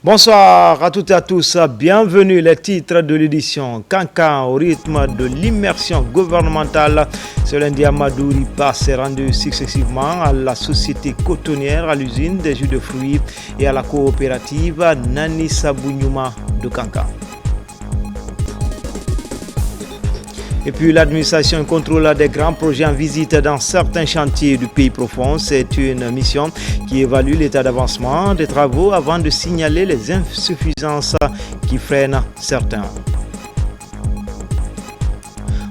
Bonsoir à toutes et à tous, bienvenue les titres de l'édition Cancan au rythme de l'immersion gouvernementale. Ce lundi, Amadou Riba s'est rendu successivement à la société cotonnière, à l'usine des jus de fruits et à la coopérative Nani Sabounyuma de Cancan. Et puis l'administration contrôle des grands projets en visite dans certains chantiers du pays profond. C'est une mission qui évalue l'état d'avancement des travaux avant de signaler les insuffisances qui freinent certains.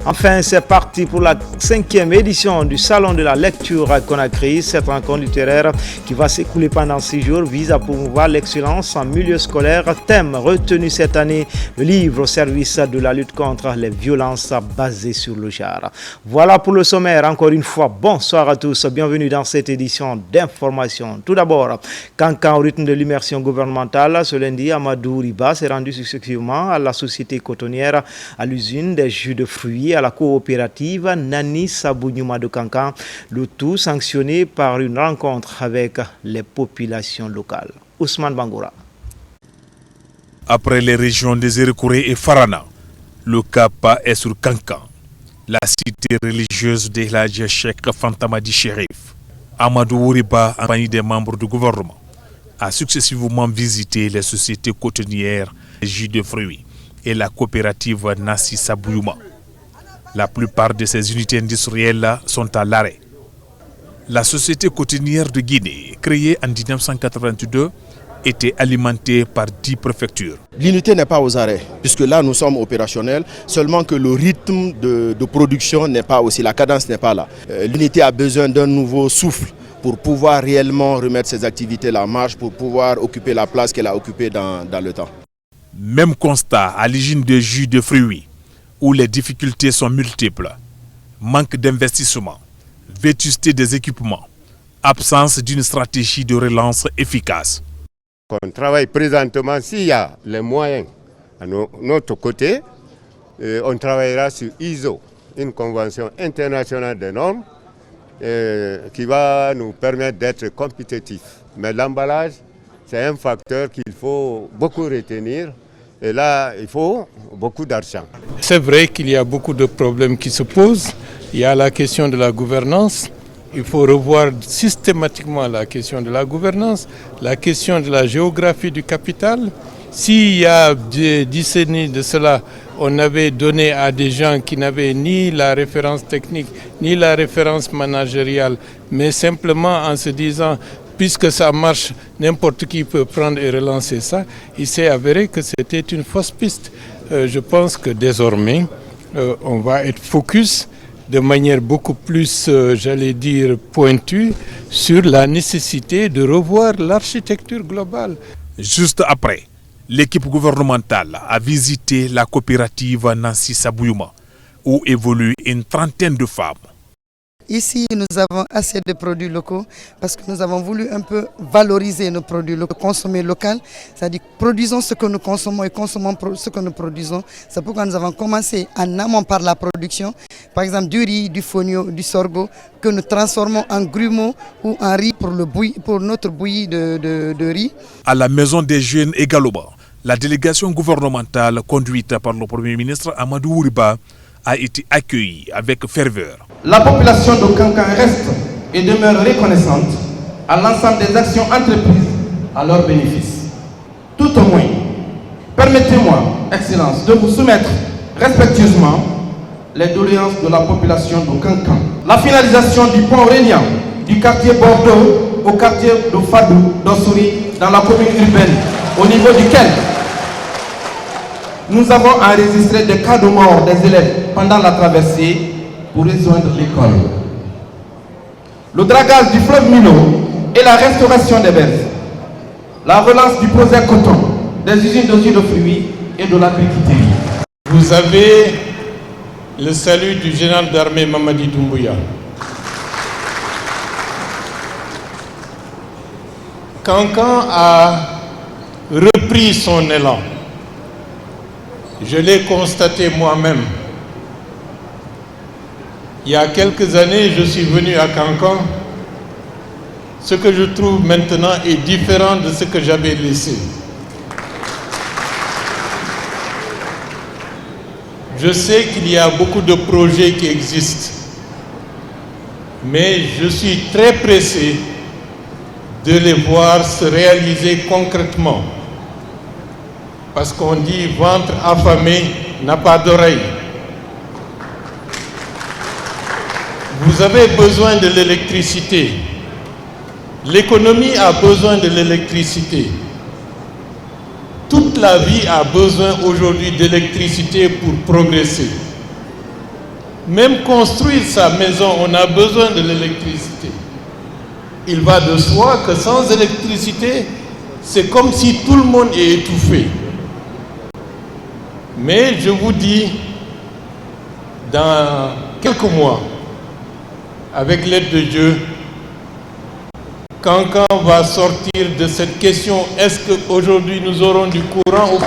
Enfin, c'est parti pour la 5e édition du Salon de la lecture à Conakry. Cette rencontre littéraire qui va s'écouler pendant 6 jours vise à promouvoir l'excellence en milieu scolaire. Thème retenu cette année, le livre au service de la lutte contre les violences basées sur le genre. Voilà pour le sommaire. Encore une fois, bonsoir à tous. Bienvenue dans cette édition d'information. Tout d'abord, Cancan au rythme de l'immersion gouvernementale. Ce lundi, Amadou Riba s'est rendu successivement à la société cotonnière, à l'usine des jus de fruits, à la coopérative Nani Sabounyuma de Cancan, le tout sanctionné par une rencontre avec les populations locales. Ousmane Bangoura. Après les régions des Erekouré et Farana, le cap est sur Cancan, la cité religieuse de l'Hadj Cheikh Fantamadi Chérif. Amadou Riba, en compagnie des membres du gouvernement, a successivement visité les sociétés cotonnières jus de fruits et la coopérative Nani Sabounyuma. La plupart de ces unités industrielles sont à l'arrêt. La société cotonnière de Guinée, créée en 1982, était alimentée par 10 préfectures. L'unité n'est pas aux arrêts, puisque là nous sommes opérationnels, seulement que le rythme de production n'est pas aussi, la cadence n'est pas là. L'unité a besoin d'un nouveau souffle pour pouvoir réellement remettre ses activités en marche, pour pouvoir occuper la place qu'elle a occupée dans le temps. Même constat à l'usine de jus de fruits, où les difficultés sont multiples. Manque d'investissement, vétusté des équipements, absence d'une stratégie de relance efficace. On travaille présentement, s'il y a les moyens à notre côté, on travaillera sur ISO, une convention internationale des normes qui va nous permettre d'être compétitifs. Mais l'emballage, c'est un facteur qu'il faut beaucoup retenir. Et là, il faut beaucoup d'argent. C'est vrai qu'il y a beaucoup de problèmes qui se posent. Il y a la question de la gouvernance. Il faut revoir systématiquement la question de la gouvernance, la question de la géographie du capital. S'il y a des décennies de cela, on avait donné à des gens qui n'avaient ni la référence technique, ni la référence managériale, mais simplement en se disant puisque ça marche, n'importe qui peut prendre et relancer ça, il s'est avéré que c'était une fausse piste. Je pense que désormais, on va être focus de manière beaucoup plus, pointue, sur la nécessité de revoir l'architecture globale. Juste après, l'équipe gouvernementale a visité la coopérative Nani Sabounyuma, où évoluent une trentaine de femmes. Ici, nous avons assez de produits locaux parce que nous avons voulu un peu valoriser nos produits locaux, consommer local, c'est-à-dire produisons ce que nous consommons et consommons ce que nous produisons. C'est pourquoi nous avons commencé en amont par la production, par exemple du riz, du fonio, du sorgho, que nous transformons en grumeaux ou en riz pour notre bouillie de riz. À la Maison des Jeunes également, la délégation gouvernementale conduite par le Premier ministre Amadou Riba a été accueillie avec ferveur. La population de Cancan reste et demeure reconnaissante à l'ensemble des actions entreprises à leur bénéfice. Tout au moins, permettez-moi, Excellence, de vous soumettre respectueusement les doléances de la population de Cancan. La finalisation du pont reliant du quartier Bordeaux au quartier de Fadou, d'Ossouri, dans la commune urbaine, au niveau duquel nous avons enregistré des cas de mort des élèves pendant la traversée pour rejoindre l'école. Le dragage du fleuve Milo et la restauration des berges. La relance du projet coton, des usines de jus de fruits et de l'agriculture. Vous avez le salut du général d'armée Mamadi Doumbouya. Cancan a repris son élan. Je l'ai constaté moi-même. Il y a quelques années, je suis venu à Cancan. Ce que je trouve maintenant est différent de ce que j'avais laissé. Je sais qu'il y a beaucoup de projets qui existent, mais je suis très pressé de les voir se réaliser concrètement. Parce qu'on dit ventre affamé n'a pas d'oreille. Vous avez besoin de l'électricité. L'économie a besoin de l'électricité. Toute la vie a besoin aujourd'hui d'électricité pour progresser. Même construire sa maison, on a besoin de l'électricité. Il va de soi que sans électricité, c'est comme si tout le monde est étouffé. Mais je vous dis, dans quelques mois, avec l'aide de Dieu, Kankan va sortir de cette question, est-ce qu'aujourd'hui nous aurons du courant ?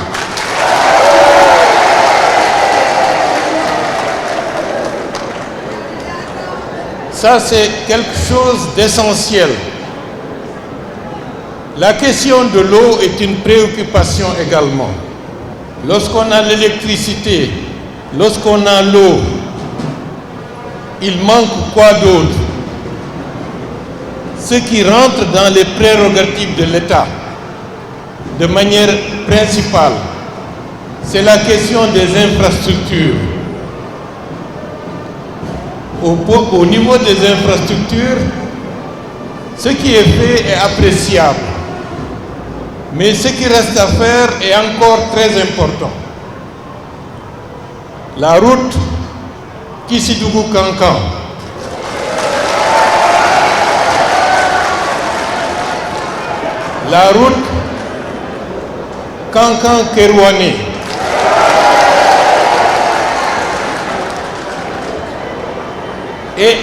Ça, c'est quelque chose d'essentiel. La question de l'eau est une préoccupation également. Lorsqu'on a l'électricité, lorsqu'on a l'eau, il manque quoi d'autre? Ce qui rentre dans les prérogatives de l'État, de manière principale, c'est la question des infrastructures. Au niveau des infrastructures, ce qui est fait est appréciable. Mais ce qui reste à faire est encore très important. La route Kissidougou-Kankan, la route Kankan-Kerouané, et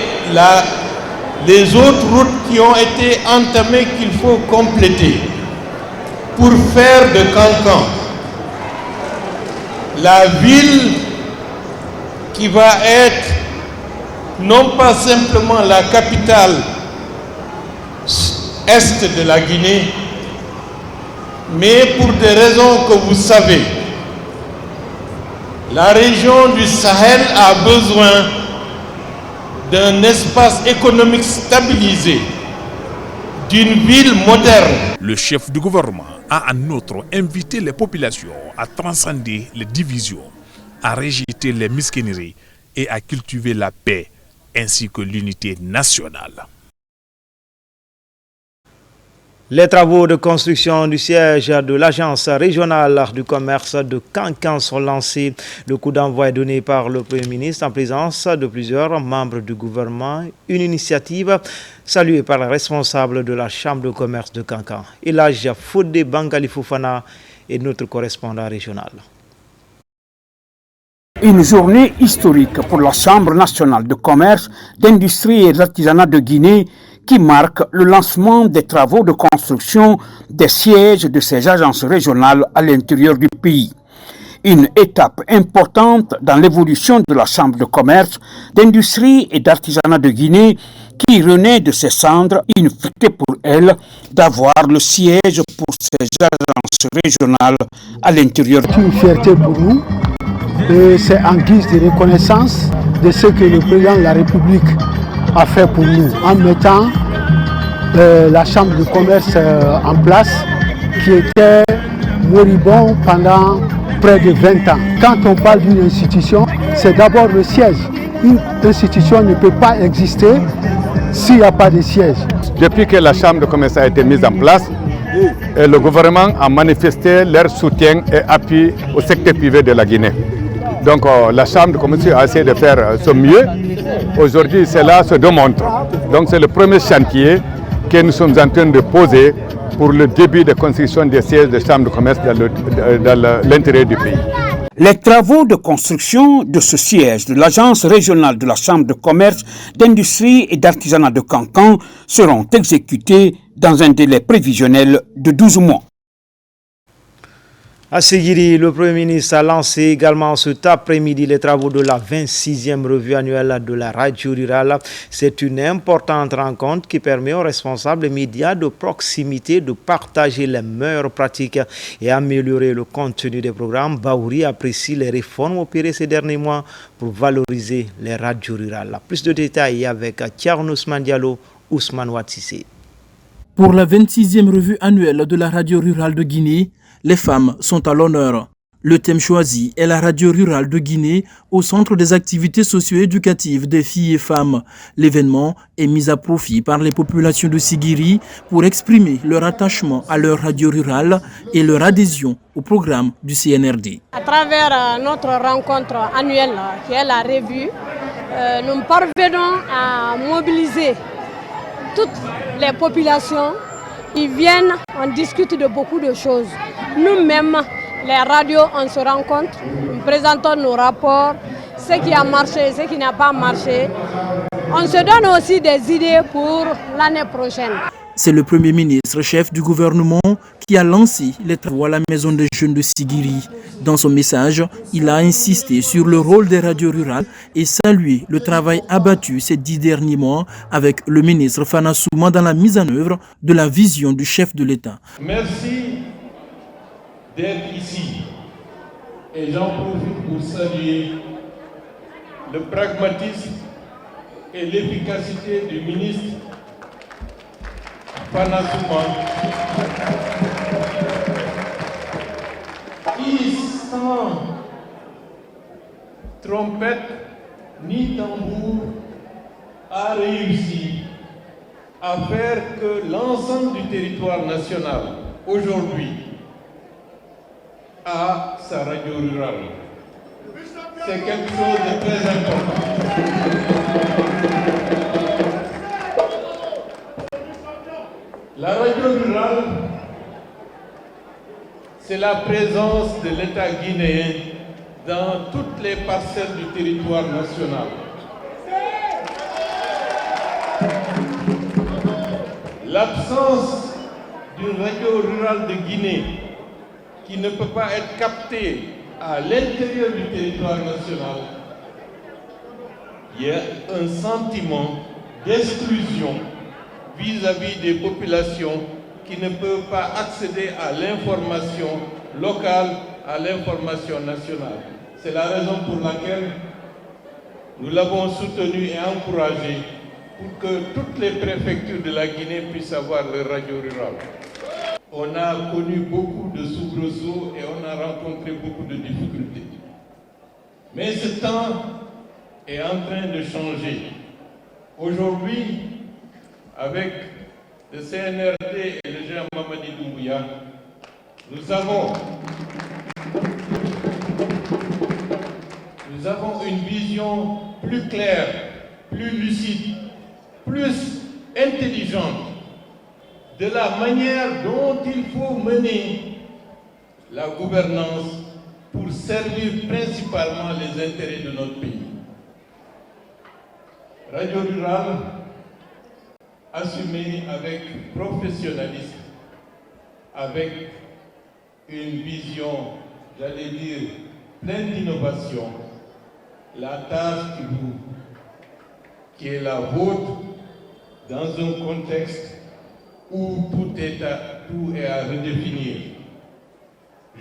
les autres routes qui ont été entamées qu'il faut compléter pour faire de Kankan la ville qui va être non pas simplement la capitale est de la Guinée, mais pour des raisons que vous savez. La région du Sahel a besoin d'un espace économique stabilisé, d'une ville moderne. Le chef du gouvernement a en outre invité les populations à transcender les divisions, à rejeter les mesquineries et à cultiver la paix ainsi que l'unité nationale. Les travaux de construction du siège de l'Agence régionale du commerce de Kankan sont lancés. Le coup d'envoi est donné par le Premier ministre en présence de plusieurs membres du gouvernement. Une initiative saluée par le responsable de la Chambre de commerce de Kankan. Elhadji Fodé Bangali Fofana est notre correspondant régional. Une journée historique pour la Chambre nationale de commerce, d'industrie et d'artisanat de Guinée qui marque le lancement des travaux de construction des sièges de ces agences régionales à l'intérieur du pays. Une étape importante dans l'évolution de la Chambre de commerce, d'industrie et d'artisanat de Guinée qui renaît de ses cendres, une fierté pour elle d'avoir le siège pour ces agences régionales à l'intérieur. C'est une fierté pour nous et c'est en guise de reconnaissance de ce que le président de la République a fait pour nous en mettant la Chambre de commerce en place qui était moribond pendant près de 20 ans. Quand on parle d'une institution, c'est d'abord le siège. Une institution ne peut pas exister s'il n'y a pas de siège. Depuis que la Chambre de commerce a été mise en place, le gouvernement a manifesté leur soutien et appui au secteur privé de la Guinée. Donc la Chambre de commerce a essayé de faire son mieux. Aujourd'hui, cela se démontre. Donc c'est le premier chantier que nous sommes en train de poser pour le début de construction des sièges de Chambre de commerce dans l'intérieur du pays. Les travaux de construction de ce siège de l'Agence régionale de la Chambre de commerce, d'industrie et d'artisanat de Kankan seront exécutés dans un délai prévisionnel de 12 mois. À Séguiri, le Premier ministre a lancé également cet après-midi les travaux de la 26e revue annuelle de la radio rurale. C'est une importante rencontre qui permet aux responsables médias de proximité de partager les meilleures pratiques et améliorer le contenu des programmes. Baouri apprécie les réformes opérées ces derniers mois pour valoriser les radios rurales. Plus de détails avec Thierno Ousmane Diallo, Ousmane Ouattissé. Pour la 26e revue annuelle de la radio rurale de Guinée, les femmes sont à l'honneur. Le thème choisi est la radio rurale de Guinée au centre des activités socio-éducatives des filles et femmes. L'événement est mis à profit par les populations de Séguiri pour exprimer leur attachement à leur radio rurale et leur adhésion au programme du CNRD. À travers notre rencontre annuelle qui est la revue, nous parvenons à mobiliser toutes les populations qui viennent, on discute de beaucoup de choses. Nous-mêmes, les radios, on se rencontre, nous présentons nos rapports, ce qui a marché, ce qui n'a pas marché. On se donne aussi des idées pour l'année prochaine. C'est le Premier ministre, chef du gouvernement, qui a lancé les travaux à la maison des jeunes de Séguiri. Dans son message, il a insisté sur le rôle des radios rurales et salué le travail abattu ces 10 derniers mois avec le ministre Fana Souma dans la mise en œuvre de la vision du chef de l'État. Merci d'être ici et j'en profite pour saluer le pragmatisme et l'efficacité du ministre Fana Souma, qui sans trompette ni tambour a réussi à faire que l'ensemble du territoire national aujourd'hui a sa radio rurale. C'est quelque chose de très important. La radio rurale, c'est la présence de l'État guinéen dans toutes les parcelles du territoire national. L'absence d'une radio rurale de Guinée qui ne peut pas être captée à l'intérieur du territoire national, il y a un sentiment d'exclusion vis-à-vis des populations qui ne peuvent pas accéder à l'information locale, à l'information nationale. C'est la raison pour laquelle nous l'avons soutenu et encouragé pour que toutes les préfectures de la Guinée puissent avoir leur radio rurale. On a connu beaucoup de soubresauts et on a rencontré beaucoup de difficultés. Mais ce temps est en train de changer. Aujourd'hui, avec le CNRD et le général Mamadi Doumbouya, nous avons une vision plus claire, plus lucide, plus intelligente de la manière dont il faut mener la gouvernance pour servir principalement les intérêts de notre pays. Radio rurale, assumée avec professionnalisme, avec une vision, j'allais dire, pleine d'innovation, la tâche qui est la vôtre dans un contexte où tout est à redéfinir.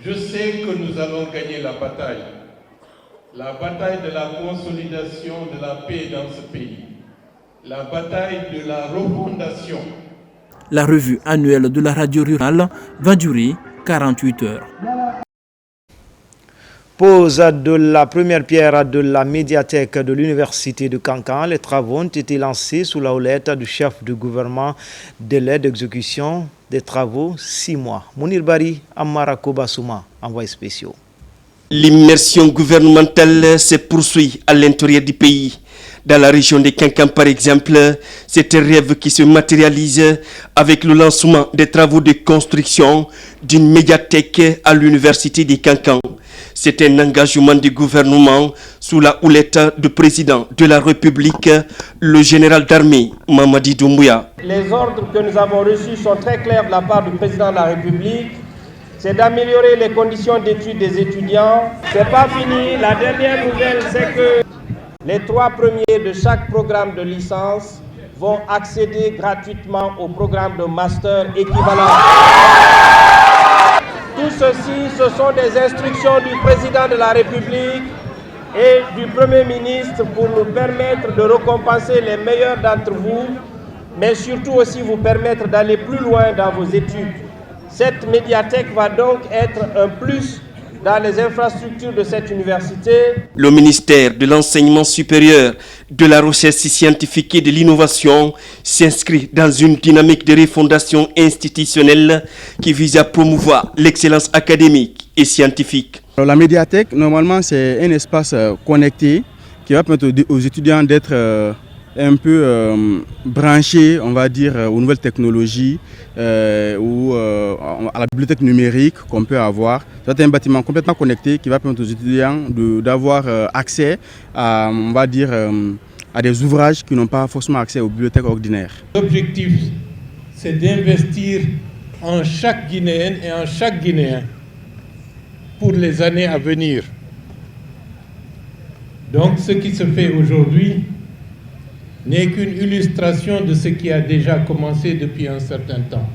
Je sais que nous allons gagner la bataille de la consolidation de la paix dans ce pays, la bataille de la refondation. La revue annuelle de la radio rurale va durer 48 heures. Pose de la première pierre de la médiathèque de l'université de Kankan. Les travaux ont été lancés sous la houlette du chef du gouvernement. Délai d'exécution des travaux 6 mois. Mounir Bari, Amarako Bassouma, envoyé spéciaux. L'immersion gouvernementale se poursuit à l'intérieur du pays. Dans la région de Kankan, par exemple, c'est un rêve qui se matérialise avec le lancement des travaux de construction d'une médiathèque à l'université de Kankan. C'est un engagement du gouvernement sous la houlette du président de la République, le général d'armée Mamadi Doumbouya. Les ordres que nous avons reçus sont très clairs de la part du président de la République. c'est d'améliorer les conditions d'études des étudiants. C'est pas fini. La dernière nouvelle, c'est que les 3 premiers de chaque programme de licence vont accéder gratuitement au programme de master équivalent. Tout ceci, ce sont des instructions du président de la République et du Premier ministre pour nous permettre de récompenser les meilleurs d'entre vous, mais surtout aussi vous permettre d'aller plus loin dans vos études. Cette médiathèque va donc être un plus dans les infrastructures de cette université. Le ministère de l'Enseignement supérieur, de la Recherche scientifique et de l'Innovation s'inscrit dans une dynamique de refondation institutionnelle qui vise à promouvoir l'excellence académique et scientifique. Alors, la médiathèque, normalement, c'est un espace connecté qui va permettre aux étudiants d'être un peu branchés, on va dire, aux nouvelles technologies ou à la bibliothèque numérique qu'on peut avoir. C'est un bâtiment complètement connecté qui va permettre aux étudiants d'avoir accès à, on va dire, à des ouvrages qui n'ont pas forcément accès aux bibliothèques ordinaires. L'objectif, c'est d'investir en chaque Guinéenne et en chaque Guinéen pour les années à venir. Donc ce qui se fait aujourd'hui n'est qu'une illustration de ce qui a déjà commencé depuis un certain temps.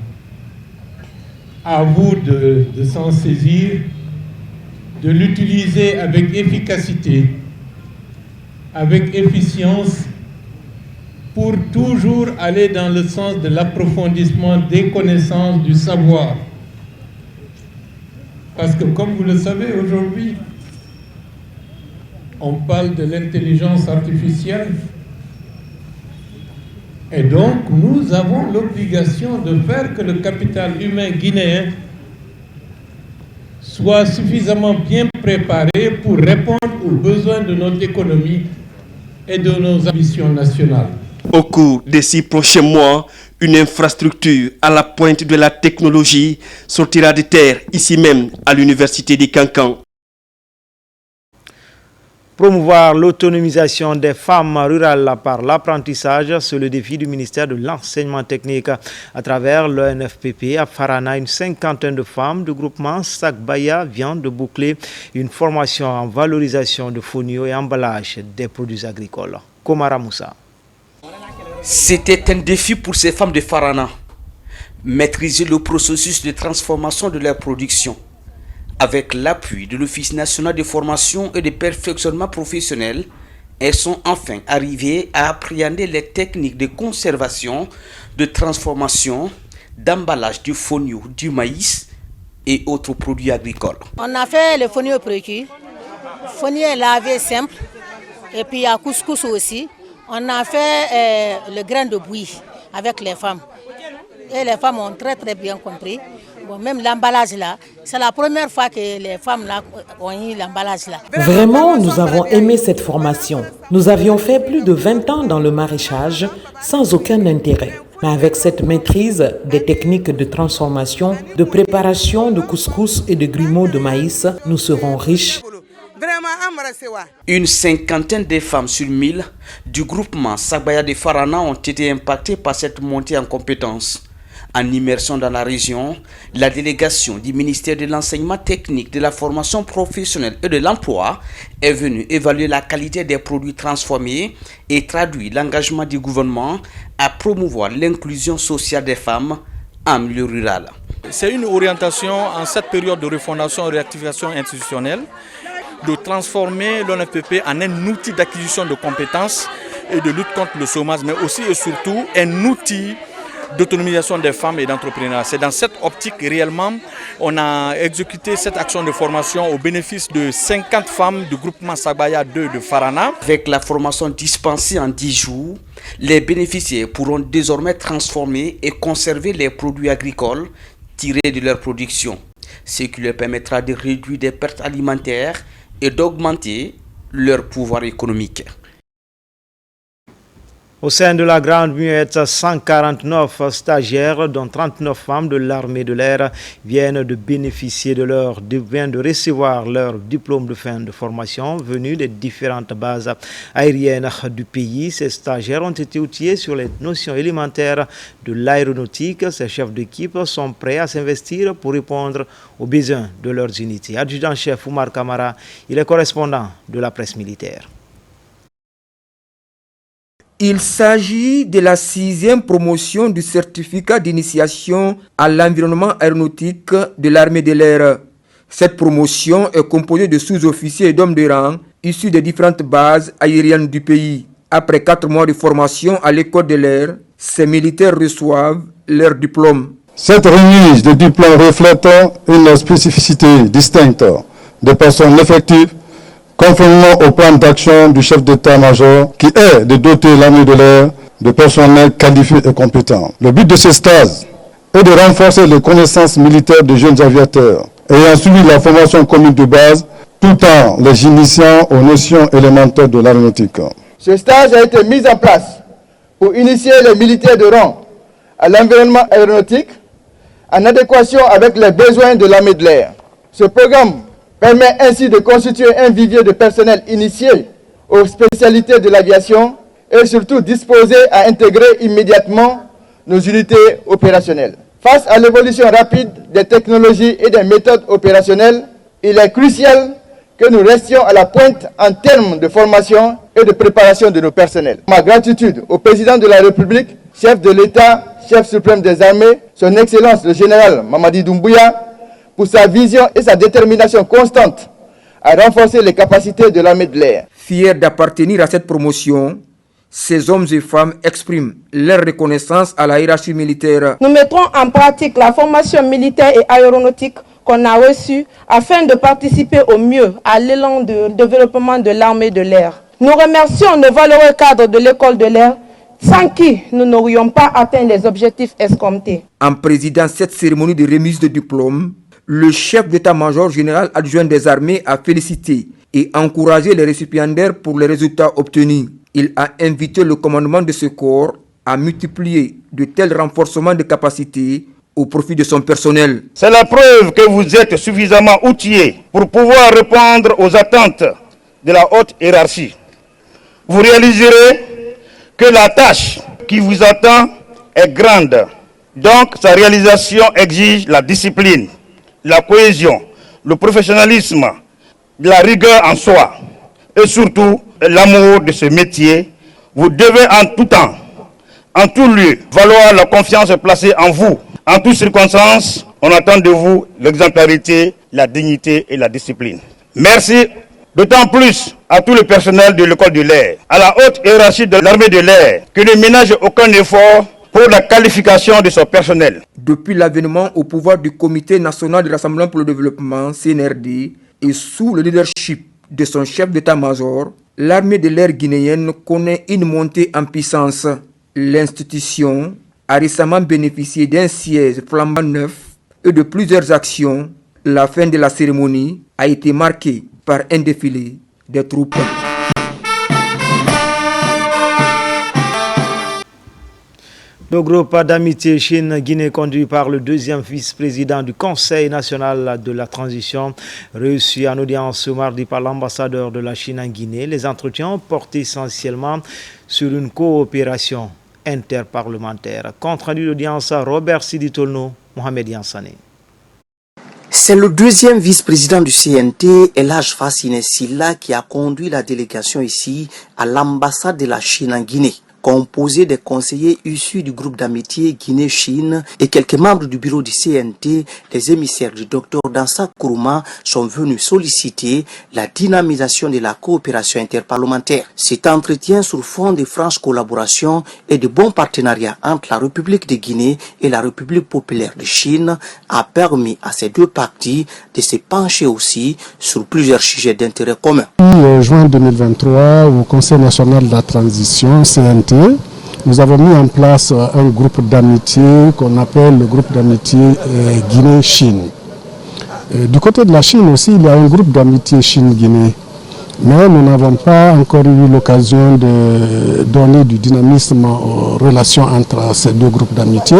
À vous de s'en saisir, de l'utiliser avec efficacité, avec efficience, pour toujours aller dans le sens de l'approfondissement des connaissances, du savoir. Parce que comme vous le savez aujourd'hui, on parle de l'intelligence artificielle. Et donc, nous avons l'obligation de faire que le capital humain guinéen soit suffisamment bien préparé pour répondre aux besoins de notre économie et de nos ambitions nationales. Au cours des 6 prochains mois, une infrastructure à la pointe de la technologie sortira de terre ici même à l'université de Kankan. Promouvoir l'autonomisation des femmes rurales par l'apprentissage, c'est le défi du ministère de l'Enseignement technique. À travers l'ONFPP, à Farana, une 50aine de femmes du groupement Sagbaya vient de boucler une formation en valorisation de fonio et emballage des produits agricoles. Komara Moussa. C'était un défi pour ces femmes de Farana. Maîtriser le processus de transformation de leur production. Avec l'appui de l'Office national de formation et de perfectionnement professionnel, elles sont enfin arrivées à appréhender les techniques de conservation, de transformation, d'emballage du fonio, du maïs et autres produits agricoles. On a fait le fonio précuit, fonio lavé simple, et puis à couscous aussi. On a fait le grain de bouillie avec les femmes. Et les femmes ont très bien compris. Bon, même l'emballage là, c'est la première fois que les femmes là ont eu l'emballage là. Vraiment, nous avons aimé cette formation. Nous avions fait plus de 20 ans dans le maraîchage sans aucun intérêt. Mais avec cette maîtrise des techniques de transformation, de préparation de couscous et de grumeaux de maïs, nous serons riches. Une 50aine de femmes sur 1000 du groupement Sagbaya de Farana ont été impactées par cette montée en compétences. En immersion dans la région, la délégation du ministère de l'Enseignement technique, de la formation professionnelle et de l'emploi est venue évaluer la qualité des produits transformés et traduit l'engagement du gouvernement à promouvoir l'inclusion sociale des femmes en milieu rural. C'est une orientation en cette période de refondation et réactivation institutionnelle de transformer l'ONFPP en un outil d'acquisition de compétences et de lutte contre le chômage, mais aussi et surtout un outil d'autonomisation des femmes et d'entrepreneuriat. C'est dans cette optique réellement on a exécuté cette action de formation au bénéfice de 50 femmes du groupement Sagbaya 2 de Farana. Avec la formation dispensée en 10 jours, les bénéficiaires pourront désormais transformer et conserver les produits agricoles tirés de leur production, ce qui leur permettra de réduire des pertes alimentaires et d'augmenter leur pouvoir économique. Au sein de la Grande Muette, 149 stagiaires, dont 39 femmes de l'armée de l'air, viennent de recevoir leur diplôme de fin de formation venus des différentes bases aériennes du pays. Ces stagiaires ont été outillés sur les notions élémentaires de l'aéronautique. Ces chefs d'équipe sont prêts à s'investir pour répondre aux besoins de leurs unités. Adjudant-chef Oumar Kamara, il est correspondant de la presse militaire. Il s'agit de la 6e promotion du certificat d'initiation à l'environnement aéronautique de l'armée de l'air. Cette promotion est composée de sous-officiers et d'hommes de rang issus des différentes bases aériennes du pays. Après 4 mois de formation à l'école de l'air, ces militaires reçoivent leur diplôme. Cette remise de diplôme reflète une spécificité distincte des personnes effectives conformément au plan d'action du chef d'état-major qui est de doter l'armée de l'air de personnel qualifié et compétent. Le but de ce stage est de renforcer les connaissances militaires des jeunes aviateurs ayant suivi la formation commune de base tout en les initiant aux notions élémentaires de l'aéronautique. Ce stage a été mis en place pour initier les militaires de rang à l'environnement aéronautique en adéquation avec les besoins de l'armée de l'air. Ce programme permet ainsi de constituer un vivier de personnel initié aux spécialités de l'aviation et surtout disposé à intégrer immédiatement nos unités opérationnelles. Face à l'évolution rapide des technologies et des méthodes opérationnelles, il est crucial que nous restions à la pointe en termes de formation et de préparation de nos personnels. Ma gratitude au président de la République, chef de l'État, chef suprême des armées, son Excellence le général Mamadi Doumbouya, pour sa vision et sa détermination constante à renforcer les capacités de l'armée de l'air. Fiers d'appartenir à cette promotion, ces hommes et femmes expriment leur reconnaissance à la hiérarchie militaire. Nous mettrons en pratique la formation militaire et aéronautique qu'on a reçue afin de participer au mieux à l'élan de développement de l'armée de l'air. Nous remercions nos valeureux cadres de l'école de l'air sans qui nous n'aurions pas atteint les objectifs escomptés. En présidant cette cérémonie de remise de diplôme, le chef d'état-major général adjoint des armées a félicité et encouragé les récipiendaires pour les résultats obtenus. Il a invité le commandement de ce corps à multiplier de tels renforcements de capacités au profit de son personnel. C'est la preuve que vous êtes suffisamment outillés pour pouvoir répondre aux attentes de la haute hiérarchie. Vous réaliserez que la tâche qui vous attend est grande. Donc sa réalisation exige la discipline, la cohésion, le professionnalisme, la rigueur en soi et surtout l'amour de ce métier. Vous devez en tout temps, en tout lieu, valoir la confiance placée en vous. En toutes circonstances, on attend de vous l'exemplarité, la dignité et la discipline. Merci d'autant plus à tout le personnel de l'école de l'air, à la haute hiérarchie de l'armée de l'air, que ne ménage aucun effort pour la qualification de son personnel. Depuis l'avènement au pouvoir du Comité national de Rassemblement pour le développement, CNRD, et sous le leadership de son chef d'état-major, l'armée de l'air guinéenne connaît une montée en puissance. L'institution a récemment bénéficié d'un siège flambant neuf et de plusieurs actions. La fin de la cérémonie a été marquée par un défilé des troupes. Le groupe d'amitié Chine-Guinée conduit par le deuxième vice-président du Conseil national de la transition, reçu en audience ce mardi par l'ambassadeur de la Chine en Guinée. Les entretiens portent essentiellement sur une coopération interparlementaire. Compte rendu d'audience Robert Siditolno, Mohamed Yansane. C'est le deuxième vice-président du CNT, Elhaj Fassine Silla, qui a conduit la délégation ici à l'ambassade de la Chine en Guinée, composé des conseillers issus du groupe d'amitié Guinée-Chine et quelques membres du bureau du CNT. Les émissaires du Dr Dansa Kourouma sont venus solliciter la dynamisation de la coopération interparlementaire. Cet entretien sur fond de franche collaboration et de bons partenariats entre la République de Guinée et la République populaire de Chine a permis à ces deux parties de se pencher aussi sur plusieurs sujets d'intérêt commun. En juin 2023, au Conseil national de la transition, CNT, nous avons mis en place un groupe d'amitié qu'on appelle le groupe d'amitié Guinée-Chine. Du côté de la Chine aussi, il y a un groupe d'amitié Chine-Guinée. Mais nous n'avons pas encore eu l'occasion de donner du dynamisme aux relations entre ces deux groupes d'amitié.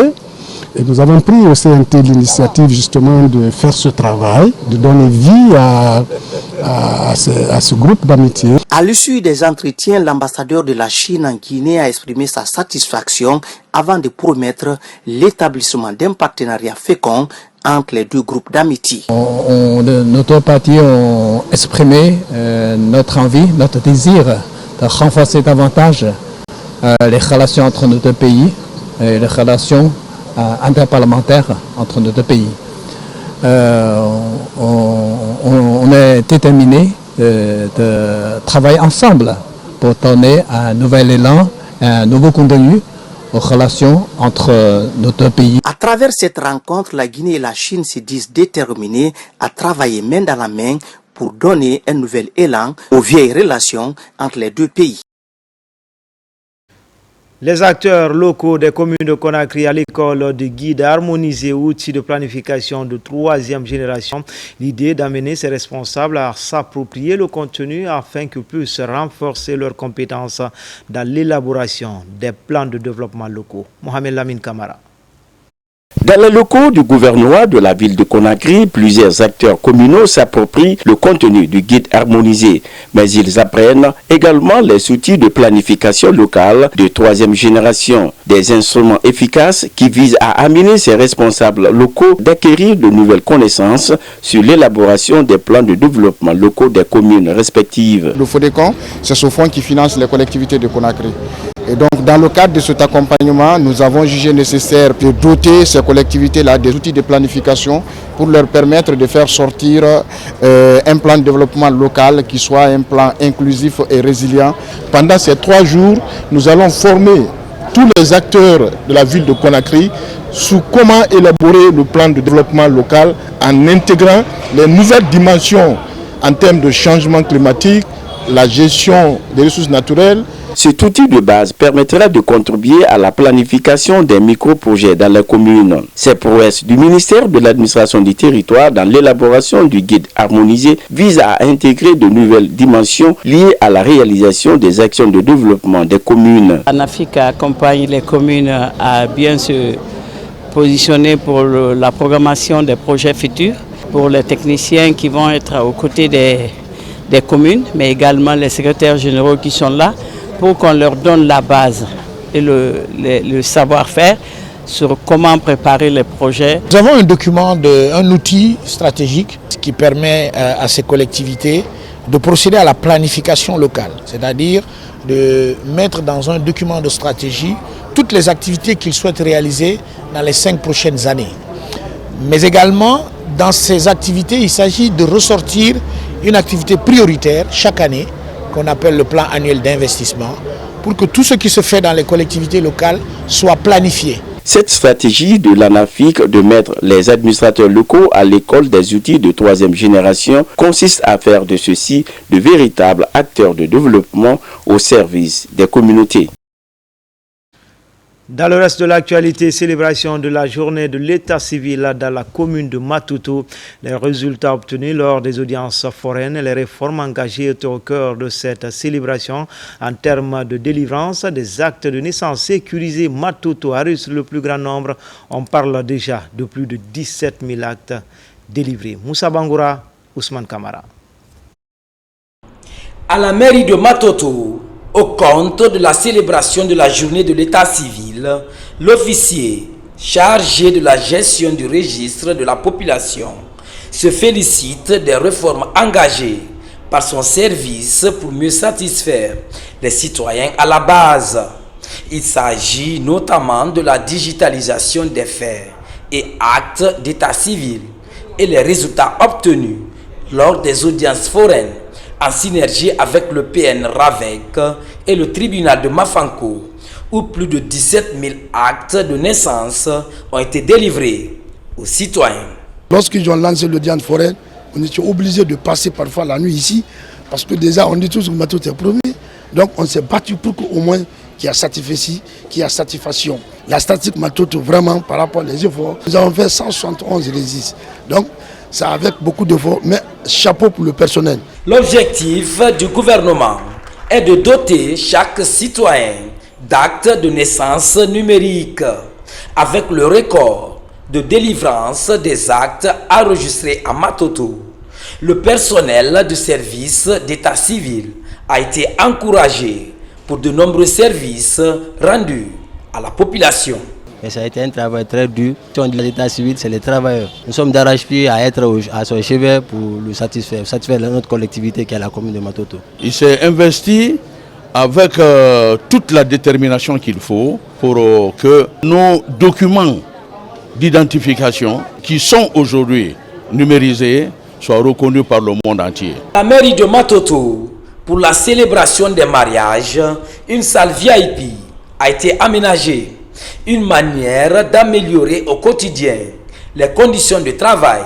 Et nous avons pris au CNT l'initiative justement de faire ce travail, de donner vie à ce groupe d'amitié. À l'issue des entretiens, l'ambassadeur de la Chine en Guinée a exprimé sa satisfaction avant de promettre l'établissement d'un partenariat fécond entre les deux groupes d'amitié. Notre parti ont exprimé notre envie, notre désir de renforcer davantage les relations entre nos deux pays et les relations interparlementaires entre nos deux pays. On est déterminé de travailler ensemble pour donner un nouvel élan, un nouveau contenu aux relations entre nos deux pays. À travers cette rencontre, la Guinée et la Chine se disent déterminés à travailler main dans la main pour donner un nouvel élan aux vieilles relations entre les deux pays. Les acteurs locaux des communes de Conakry à l'école de guide a harmonisé outils de planification de 3e génération. L'idée d'amener ces responsables à s'approprier le contenu afin qu'ils puissent renforcer leurs compétences dans l'élaboration des plans de développement locaux. Mohamed Lamine Kamara. Dans les locaux du gouvernorat de la ville de Conakry, plusieurs acteurs communaux s'approprient le contenu du guide harmonisé, mais ils apprennent également les outils de planification locale de 3e génération, des instruments efficaces qui visent à amener ces responsables locaux d'acquérir de nouvelles connaissances sur l'élaboration des plans de développement locaux des communes respectives. Le FODECON, c'est ce fonds qui finance les collectivités de Conakry. Et donc, dans le cadre de cet accompagnement, nous avons jugé nécessaire de doter ces collectivités-là des outils de planification pour leur permettre de faire sortir un plan de développement local qui soit un plan inclusif et résilient. Pendant ces 3 jours, nous allons former tous les acteurs de la ville de Conakry sur comment élaborer le plan de développement local en intégrant les nouvelles dimensions en termes de changement climatique, la gestion des ressources naturelles. Cet outil de base permettra de contribuer à la planification des micro-projets dans les communes. Ces prouesses du ministère de l'administration du territoire dans l'élaboration du guide harmonisé visent à intégrer de nouvelles dimensions liées à la réalisation des actions de développement des communes. ANAFIC accompagne les communes à bien se positionner pour la programmation des projets futurs, pour les techniciens qui vont être aux côtés des communes, mais également les secrétaires généraux qui sont là, pour qu'on leur donne la base et le savoir-faire sur comment préparer les projets. Nous avons un document, un outil stratégique qui permet à ces collectivités de procéder à la planification locale, c'est-à-dire de mettre dans un document de stratégie toutes les activités qu'ils souhaitent réaliser dans les 5 prochaines années. Mais également, dans ces activités, il s'agit de ressortir une activité prioritaire chaque année, qu'on appelle le plan annuel d'investissement, pour que tout ce qui se fait dans les collectivités locales soit planifié. Cette stratégie de l'ANAFIC de mettre les administrateurs locaux à l'école des outils de 3e génération consiste à faire de ceux-ci de véritables acteurs de développement au service des communautés. Dans le reste de l'actualité, célébration de la journée de l'état civil dans la commune de Matuto. Les résultats obtenus lors des audiences foraines et les réformes engagées étaient au cœur de cette célébration. En termes de délivrance des actes de naissance sécurisés, Matuto a reçu le plus grand nombre. On parle déjà de plus de 17 000 actes délivrés. Moussa Bangoura, Ousmane Kamara. À la mairie de Matuto, au compte de la célébration de la journée de l'état civil, l'officier chargé de la gestion du registre de la population se félicite des réformes engagées par son service pour mieux satisfaire les citoyens à la base. Il s'agit notamment de la digitalisation des faits et actes d'état civil et les résultats obtenus lors des audiences foraines en synergie avec le PN Ravec et le tribunal de Mafanko, où plus de 17 000 actes de naissance ont été délivrés aux citoyens. Lorsqu'ils ont lancé l'audience foraine, on était obligé de passer parfois la nuit ici, parce que déjà on dit tous que Matuto est premier, donc on s'est battu pour qu'au moins qu'il y a satisfaction, qu'il y a satisfaction. La statistique Matuto, vraiment, par rapport aux efforts, nous avons fait 171 registres. Donc, c'est avec beaucoup d'efforts, mais chapeau pour le personnel. L'objectif du gouvernement est de doter chaque citoyen d'actes de naissance numérique avec le record de délivrance des actes enregistrés à Matoto. Le personnel du service d'état civil a été encouragé pour de nombreux services rendus à la population. Et ça a été un travail très dur. Si on dit l'état civil, c'est les travailleurs. Nous sommes d'arrache-pied à être à son chevet pour le satisfaire notre collectivité qui est la commune de Matoto. Il s'est investi avec toute la détermination qu'il faut pour que nos documents d'identification qui sont aujourd'hui numérisés soient reconnus par le monde entier. La mairie de Matoto, pour la célébration des mariages, une salle VIP a été aménagée. Une manière d'améliorer au quotidien les conditions de travail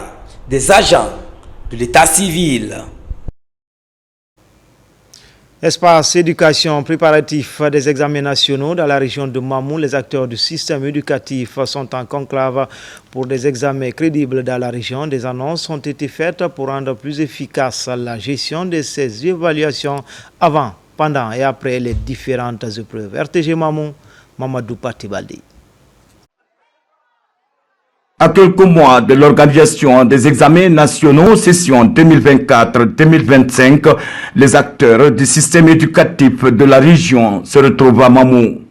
des agents de l'état civil. Espace éducation préparatif des examens nationaux dans la région de Mamou. Les acteurs du système éducatif sont en conclave pour des examens crédibles dans la région. Des annonces ont été faites pour rendre plus efficace la gestion de ces évaluations avant, pendant et après les différentes épreuves. RTG Mamou, Mamadou Patibaldi. À quelques mois de l'organisation des examens nationaux session 2024-2025, les acteurs du système éducatif de la région se retrouvent à Mamou.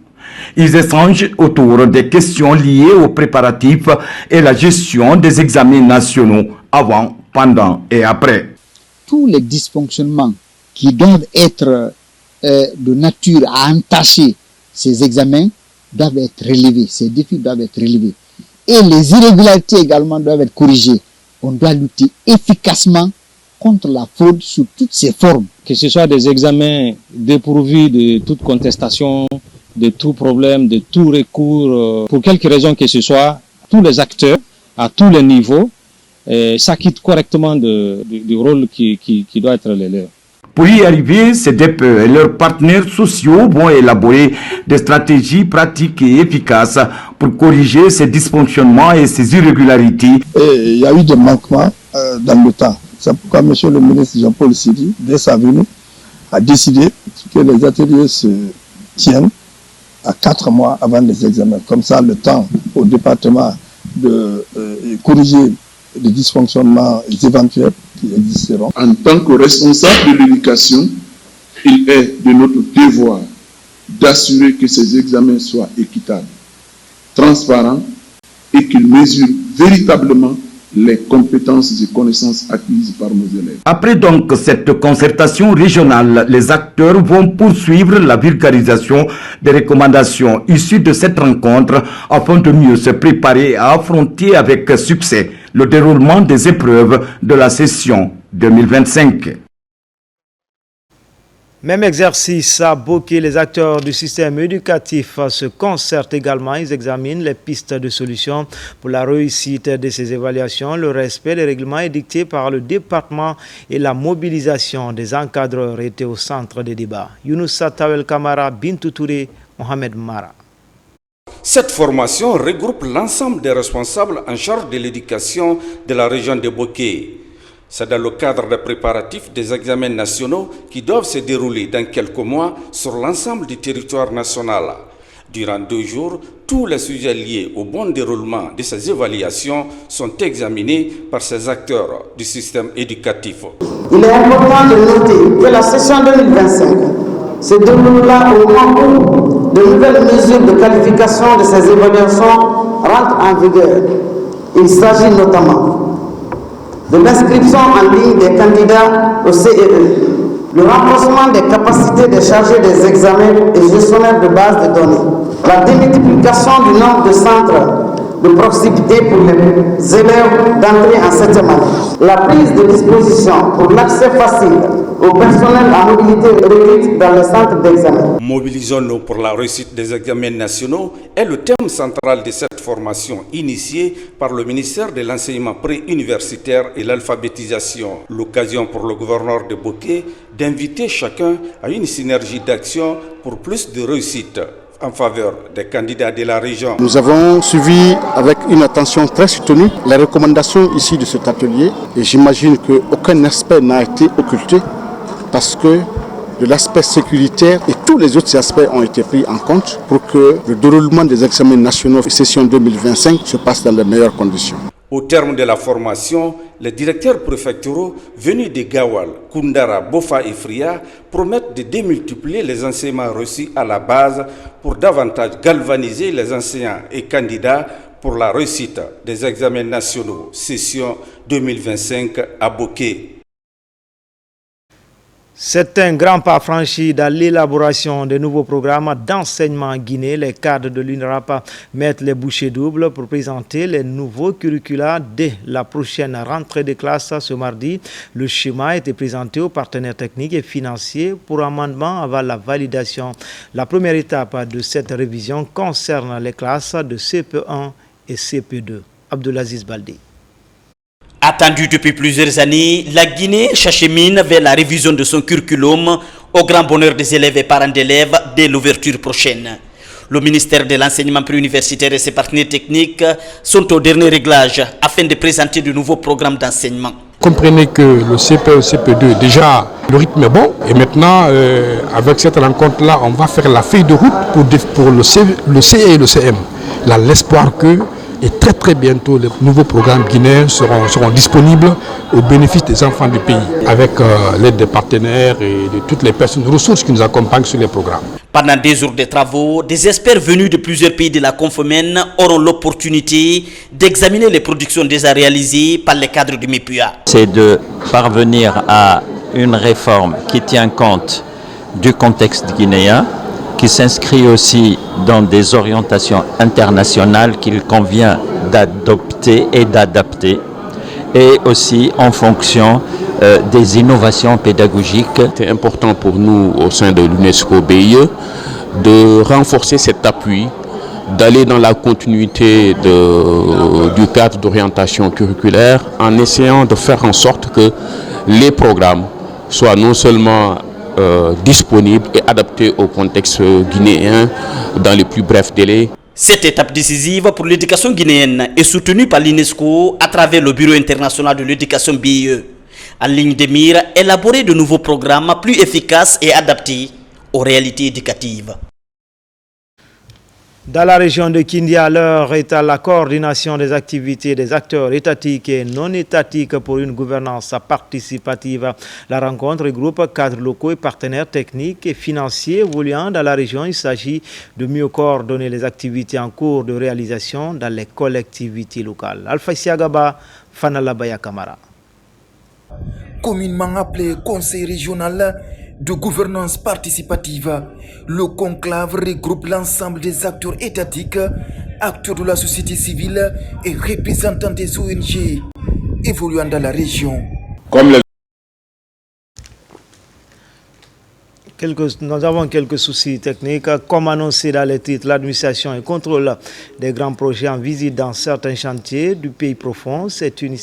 Ils échangent autour des questions liées aux préparatifs et la gestion des examens nationaux avant, pendant et après. Tous les dysfonctionnements qui doivent être de nature à entacher ces examens doivent être relevés, ces défis doivent être relevés. Et les irrégularités également doivent être corrigées. On doit lutter efficacement contre la fraude sous toutes ses formes. Que ce soit des examens dépourvus de toute contestation, de tout problème, de tout recours, pour quelque raison que ce soit, tous les acteurs, à tous les niveaux, s'acquittent correctement du rôle qui doit être le leur. Pour y arriver, CDP et leurs partenaires sociaux vont élaborer des stratégies pratiques et efficaces pour corriger ces dysfonctionnements et ces irrégularités. Et il y a eu des manquements dans le temps. C'est pourquoi M. le ministre Jean-Paul Sidi, dès sa venue, a décidé que les ateliers se tiennent à 4 mois avant les examens. Comme ça, le temps au département de corriger les dysfonctionnements éventuels qui existeront. En tant que responsable de l'éducation, il est de notre devoir d'assurer que ces examens soient équitables, transparents et qu'ils mesurent véritablement les compétences et connaissances acquises par nos élèves. Après donc cette concertation régionale, les acteurs vont poursuivre la vulgarisation des recommandations issues de cette rencontre afin de mieux se préparer à affronter avec succès le déroulement des épreuves de la session 2025. Même exercice à Boké, les acteurs du système éducatif se concertent également. Ils examinent les pistes de solutions pour la réussite de ces évaluations, le respect des règlements édictés par le département et la mobilisation des encadreurs étaient au centre des débats. Younoussa Tawel Kamara, Bintou Touré, Mohamed Mara. Cette formation regroupe l'ensemble des responsables en charge de l'éducation de la région de Boké. C'est dans le cadre des préparatifs des examens nationaux qui doivent se dérouler dans quelques mois sur l'ensemble du territoire national. Durant 2 jours, tous les sujets liés au bon déroulement de ces évaluations sont examinés par ces acteurs du système éducatif. Il est important de noter que la session 2025 se déroulera au moment où de nouvelles mesures de qualification de ces évaluations rentrent en vigueur. Il s'agit notamment de l'inscription en ligne des candidats au CEE, le renforcement des capacités des chargés des examens et gestionnaires de bases de données, la démultiplication du nombre de centres de proximité pour les élèves d'entrée en 7e année, la prise de disposition pour l'accès facile au personnel à mobilité réduite dans les centres d'examen. Mobilisons-nous pour la réussite des examens nationaux est le thème central de cette formation initiée par le ministère de l'enseignement préuniversitaire et l'alphabétisation. L'occasion pour le gouverneur de Boké d'inviter chacun à une synergie d'action pour plus de réussite en faveur des candidats de la région. Nous avons suivi avec une attention très soutenue les recommandations ici de cet atelier et j'imagine qu'aucun aspect n'a été occulté. parce que de l'aspect sécuritaire et tous les autres aspects ont été pris en compte pour que le déroulement des examens nationaux session 2025 se passe dans les meilleures conditions. Au terme de la formation, les directeurs préfectoraux venus de Gawal, Koundara, Bofa et Fria promettent de démultiplier les enseignements reçus à la base pour davantage galvaniser les enseignants et candidats pour la réussite des examens nationaux session 2025 à Boké. C'est un grand pas franchi dans l'élaboration de nouveaux programmes d'enseignement guinéen. Les cadres de l'UNRAP mettent les bouchées doubles pour présenter les nouveaux curricula dès la prochaine rentrée des classes ce mardi. Le schéma a été présenté aux partenaires techniques et financiers pour amendement avant la validation. La première étape de cette révision concerne les classes de CP1 et CP2. Abdelaziz Baldé. Attendu depuis plusieurs années, la Guinée s'achemine vers la révision de son curriculum au grand bonheur des élèves et parents d'élèves dès l'ouverture prochaine. Le ministère de l'enseignement préuniversitaire et ses partenaires techniques sont au dernier réglage afin de présenter de nouveaux programmes d'enseignement. Comprenez que le CP et CP2, déjà, le rythme est bon. Et maintenant, avec cette rencontre-là, on va faire la feuille de route pour le CE et le CM. Là, l'espoir que... Et très bientôt, les nouveaux programmes guinéens seront disponibles au bénéfice des enfants du pays, avec l'aide des partenaires et de toutes les personnes ressources qui nous accompagnent sur les programmes. Pendant des jours de travaux, des experts venus de plusieurs pays de la Confomène auront l'opportunité d'examiner les productions déjà réalisées par les cadres du MEPUA. C'est de parvenir à une réforme qui tient compte du contexte guinéen, qui s'inscrit aussi dans des orientations internationales qu'il convient d'adopter et d'adapter, et aussi en fonction des innovations pédagogiques. C'est important pour nous au sein de l'UNESCO BIE de renforcer cet appui, d'aller dans la continuité du cadre d'orientation curriculaire en essayant de faire en sorte que les programmes soient non seulement disponible et adapté au contexte guinéen dans les plus brefs délais. Cette étape décisive pour l'éducation guinéenne est soutenue par l'UNESCO à travers le Bureau international de l'éducation BIE. En ligne de mire, élaborer de nouveaux programmes plus efficaces et adaptés aux réalités éducatives. Dans la région de Kindia, l'heure est à la coordination des activités des acteurs étatiques et non étatiques pour une gouvernance participative. La rencontre regroupe cadres locaux et partenaires techniques et financiers évoluant dans la région. Il s'agit de mieux coordonner les activités en cours de réalisation dans les collectivités locales. Alpha Siagaba, Fanalabaya Kamara. Communément appelé Conseil régional de gouvernance participative, le conclave regroupe l'ensemble des acteurs étatiques, acteurs de la société civile et représentants des ONG évoluant dans la région. Nous avons quelques soucis techniques. Comme annoncé dans les titres, l'administration et contrôle des grands projets en visite dans certains chantiers du pays profond. C'est une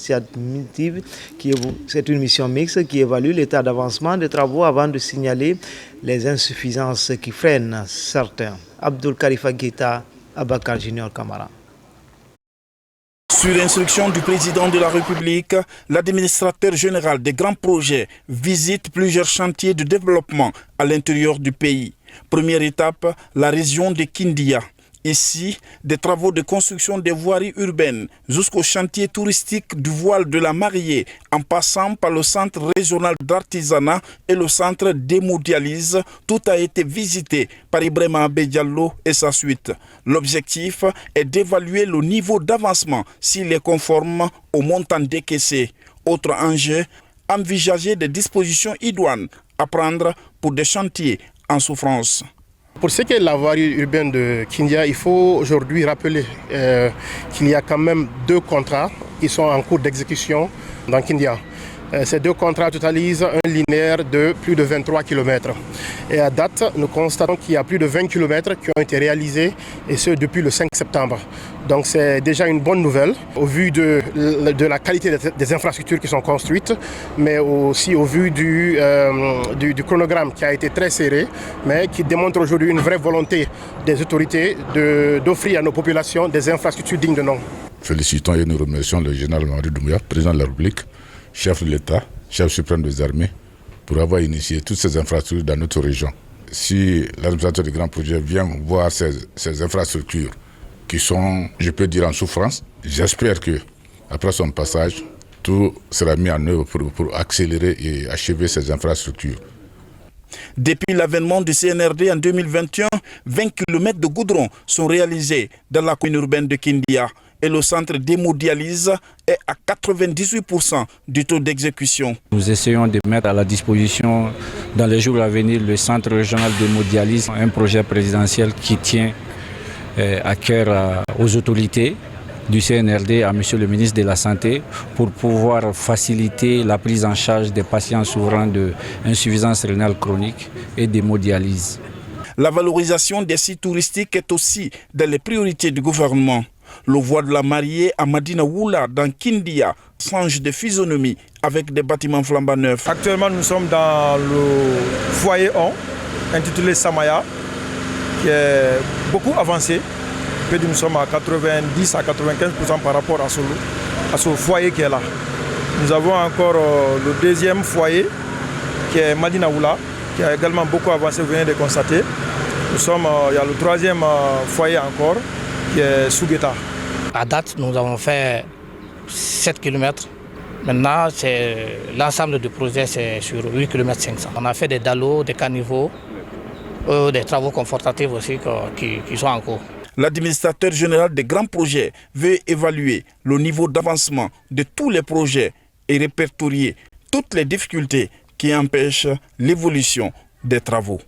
mission mixte qui évalue l'état d'avancement des travaux avant de signaler les insuffisances qui freinent certains. Abdul Karifa Guetta, Abakar Junior Kamara. Sur instruction du président de la République, l'administrateur général des grands projets visite plusieurs chantiers de développement à l'intérieur du pays. Première étape, la région de Kindia. Ici, des travaux de construction des voiries urbaines jusqu'au chantier touristique du voile de la mariée, en passant par le centre régional d'artisanat et le centre d'hémodialyse, tout a été visité par Ibrahima Abediallo et sa suite. L'objectif est d'évaluer le niveau d'avancement s'il est conforme au montant décaissé. Autre enjeu, envisager des dispositions idoines à prendre pour des chantiers en souffrance. Pour ce qui est de la voirie urbaine de Kindia, il faut aujourd'hui rappeler qu'il y a quand même 2 contrats qui sont en cours d'exécution dans Kindia. Ces 2 contrats totalisent un linéaire de plus de 23 km. Et à date, nous constatons qu'il y a plus de 20 km qui ont été réalisés, et ce depuis le 5 septembre. Donc c'est déjà une bonne nouvelle au vu de la qualité des infrastructures qui sont construites, mais aussi au vu du chronogramme qui a été très serré, mais qui démontre aujourd'hui une vraie volonté des autorités d'offrir à nos populations des infrastructures dignes de nom. Félicitons et nous remercions le général Mamadi Doumbouya, président de la République, chef de l'État, chef suprême des armées, pour avoir initié toutes ces infrastructures dans notre région. Si l'administrateur des grands projets vient voir ces infrastructures qui sont, je peux dire, en souffrance, j'espère que après son passage, tout sera mis en œuvre pour accélérer et achever ces infrastructures. Depuis l'avènement du CNRD en 2021, 20 km de goudron sont réalisés dans la commune urbaine de Kindia et le centre d'hémodialyse est à 98% du taux d'exécution. Nous essayons de mettre à la disposition dans les jours à venir le centre régional d'hémodialyse, un projet présidentiel qui tient à cœur aux autorités du CNRD, à Monsieur le ministre de la Santé, pour pouvoir faciliter la prise en charge des patients souffrant d'insuffisance rénale chronique et d'hémodialyse. La valorisation des sites touristiques est aussi dans les priorités du gouvernement. Le voie de la mariée à Madina Woula dans Kindia change de physionomie avec des bâtiments flambant neufs. Actuellement, nous sommes dans le foyer 1, intitulé Samaya, qui est beaucoup avancé. Nous sommes à 90 à 95% par rapport à ce foyer qui est là. Nous avons encore le deuxième foyer qui est Madina Woula, qui a également beaucoup avancé, vous venez de constater. Il y a le troisième foyer encore qui est Sougeta. À date, nous avons fait 7 km. Maintenant, l'ensemble du projet, c'est sur 8 km 500. On a fait des dallos, des caniveaux, des travaux confortatifs aussi qui sont en cours. L'administrateur général des grands projets veut évaluer le niveau d'avancement de tous les projets et répertorier toutes les difficultés qui empêchent l'évolution des travaux.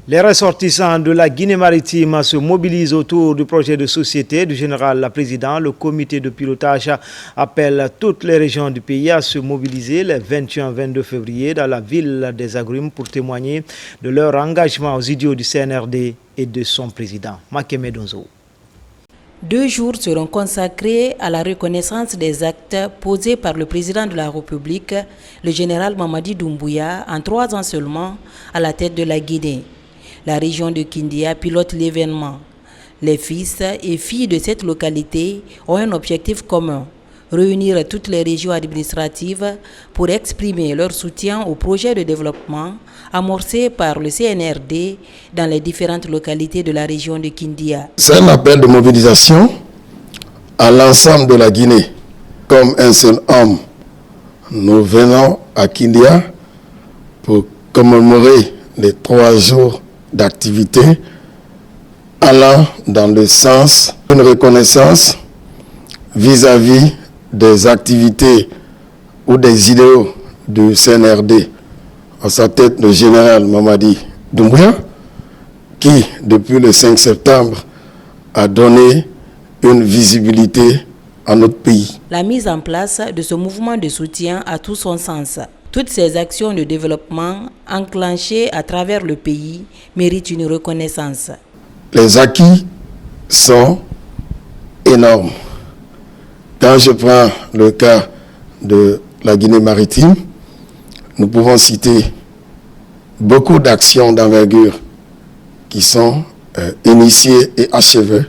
Les ressortissants de la Guinée-Maritime se mobilisent autour du projet de société du général président. Le comité de pilotage appelle toutes les régions du pays à se mobiliser les 21-22 février dans la ville des Agrumes pour témoigner de leur engagement aux idiots du CNRD et de son président, Makeme Donzo. 2 jours seront consacrés à la reconnaissance des actes posés par le président de la République, le général Mamadi Doumbouya, en 3 ans seulement à la tête de la Guinée. La région de Kindia pilote l'événement. Les fils et filles de cette localité ont un objectif commun, réunir toutes les régions administratives pour exprimer leur soutien au projet de développement amorcé par le CNRD dans les différentes localités de la région de Kindia. C'est un appel de mobilisation à l'ensemble de la Guinée. Comme un seul homme, nous venons à Kindia pour commémorer les 3 jours d'activité allant dans le sens d'une reconnaissance vis-à-vis des activités ou des idéaux du CNRD, à sa tête le général Mamadi Doumbouya, qui, depuis le 5 septembre, a donné une visibilité à notre pays. La mise en place de ce mouvement de soutien a tout son sens. Toutes ces actions de développement enclenchées à travers le pays méritent une reconnaissance. Les acquis sont énormes. Quand je prends le cas de la Guinée-Maritime, nous pouvons citer beaucoup d'actions d'envergure qui sont initiées et achevées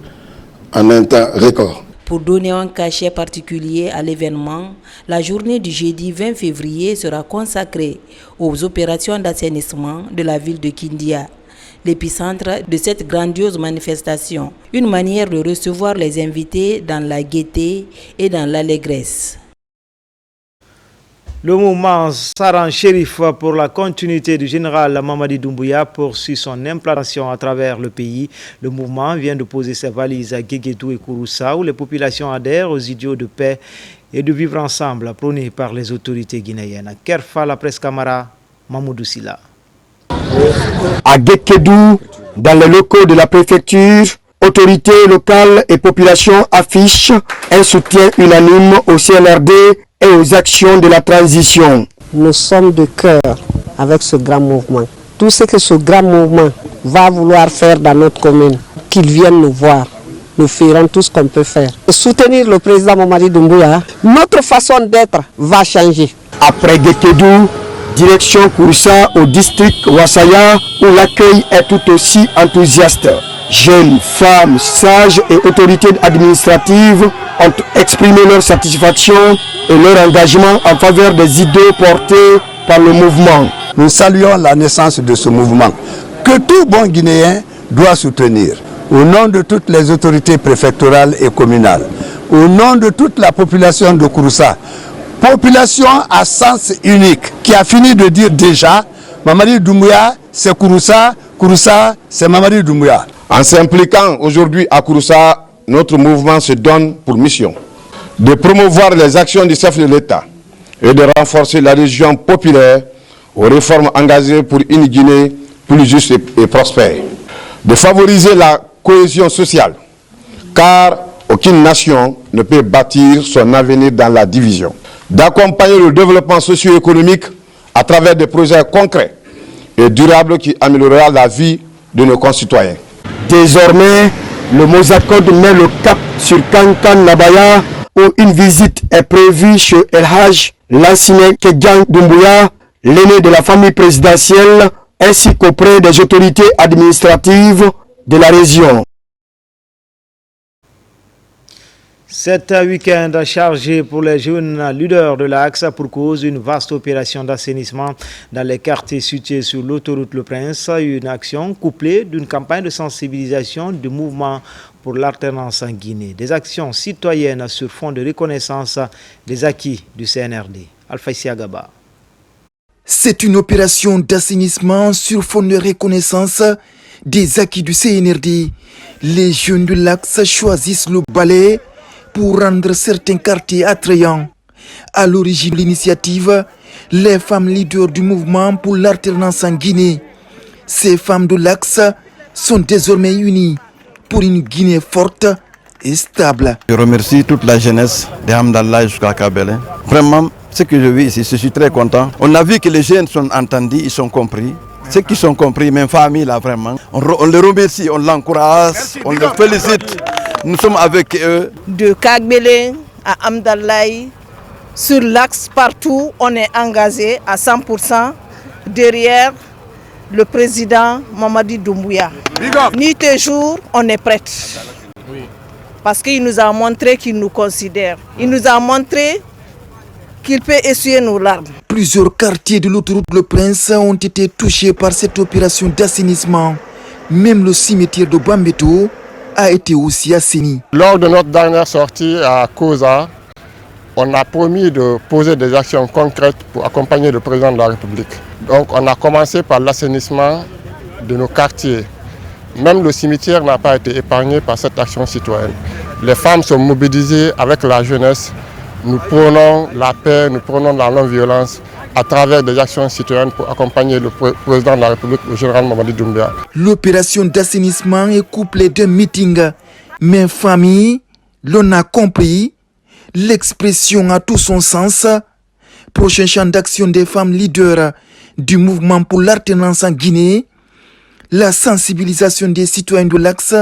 en un temps record. Pour donner un cachet particulier à l'événement, la journée du jeudi 20 février sera consacrée aux opérations d'assainissement de la ville de Kindia, l'épicentre de cette grandiose manifestation. Une manière de recevoir les invités dans la gaieté et dans l'allégresse. Le mouvement Saran Chérif pour la continuité du général Mamadi Doumbouya poursuit son implantation à travers le pays. Le mouvement vient de poser ses valises à Guéguétou et Kouroussa où les populations adhèrent aux idiots de paix et de vivre ensemble prônés par les autorités guinéennes. Kerfa, la presse Camara, Mamoudou Silla. À Guéguétou, dans les locaux de la préfecture, autorités locales et populations affichent un soutien unanime au CNRD et aux actions de la transition. Nous sommes de cœur avec ce grand mouvement. Tout ce que ce grand mouvement va vouloir faire dans notre commune, qu'ils viennent nous voir. Nous ferons tout ce qu'on peut faire. Soutenir le président Mamadi Doumbouya, notre façon d'être va changer. Après Guéguétou, direction Kouroussa au district Wassaya où l'accueil est tout aussi enthousiaste. Jeunes, femmes, sages et autorités administratives ont exprimé leur satisfaction et leur engagement en faveur des idées portées par le mouvement. Nous saluons la naissance de ce mouvement que tout bon Guinéen doit soutenir. Au nom de toutes les autorités préfectorales et communales, au nom de toute la population de Kouroussa, population à sens unique, qui a fini de dire déjà, Mamadi Doumbouya, c'est Kouroussa, Kouroussa, c'est Mamadi Doumbouya. En s'impliquant aujourd'hui à Kouroussa, notre mouvement se donne pour mission de promouvoir les actions du chef de l'État et de renforcer la région populaire aux réformes engagées pour une Guinée plus juste et prospère, de favoriser la cohésion sociale, car aucune nation ne peut bâtir son avenir dans la division, d'accompagner le développement socio-économique à travers des projets concrets et durables qui amélioreront la vie de nos concitoyens. Désormais, le Mozakod met le cap sur Kankan Nabaya où une visite est prévue chez El Haj Lassine Kedjan Doumbouya, l'aîné de la famille présidentielle, ainsi qu'auprès des autorités administratives de la région. Cet week-end chargé pour les jeunes leaders de l'Axe pour cause d'une vaste opération d'assainissement dans les quartiers situés sur l'autoroute Le Prince, une action couplée d'une campagne de sensibilisation du mouvement pour l'alternance en Guinée, des actions citoyennes sur fond de reconnaissance des acquis du CNRD. Alphaïsi Agaba. C'est une opération d'assainissement sur fond de reconnaissance des acquis du CNRD. Les jeunes de l'Axe choisissent le balai pour rendre certains quartiers attrayants. À l'origine de l'initiative, les femmes leaders du mouvement pour l'alternance en Guinée. Ces femmes de l'Axe sont désormais unies pour une Guinée forte et stable. Je remercie toute la jeunesse de Hamdallah jusqu'à Kabele. Vraiment, ce que je vis ici, je suis très content. On a vu que les jeunes sont entendus, ils sont compris. Ceux qui sont compris, même famille là vraiment. On les remercie, on l'encourage, on les félicite. Nous sommes avec eux. De Kagbele à Hamdallah, sur l'axe partout, on est engagé à 100% derrière le président Mamadi Doumbouya. Nuit et jour, on est prêt. Parce qu'il nous a montré qu'il nous considère. Il nous a montré qu'il peut essuyer nos larmes. Plusieurs quartiers de l'autoroute Le Prince ont été touchés par cette opération d'assainissement. Même le cimetière de Bambeto a été aussi assaini. Lors de notre dernière sortie à Koza, on a promis de poser des actions concrètes pour accompagner le président de la République. Donc on a commencé par l'assainissement de nos quartiers. Même le cimetière n'a pas été épargné par cette action citoyenne. Les femmes sont mobilisées avec la jeunesse. Nous prenons la paix, nous prenons la non-violence à travers des actions citoyennes pour accompagner le président de la République, le général Mamadi Doumbouya. L'opération d'assainissement est couplée d'un meeting. Mais famille, l'on a compris, l'expression a tout son sens. Prochain champ d'action des femmes leaders du mouvement pour l'alternance en Guinée, la sensibilisation des citoyens de l'Axe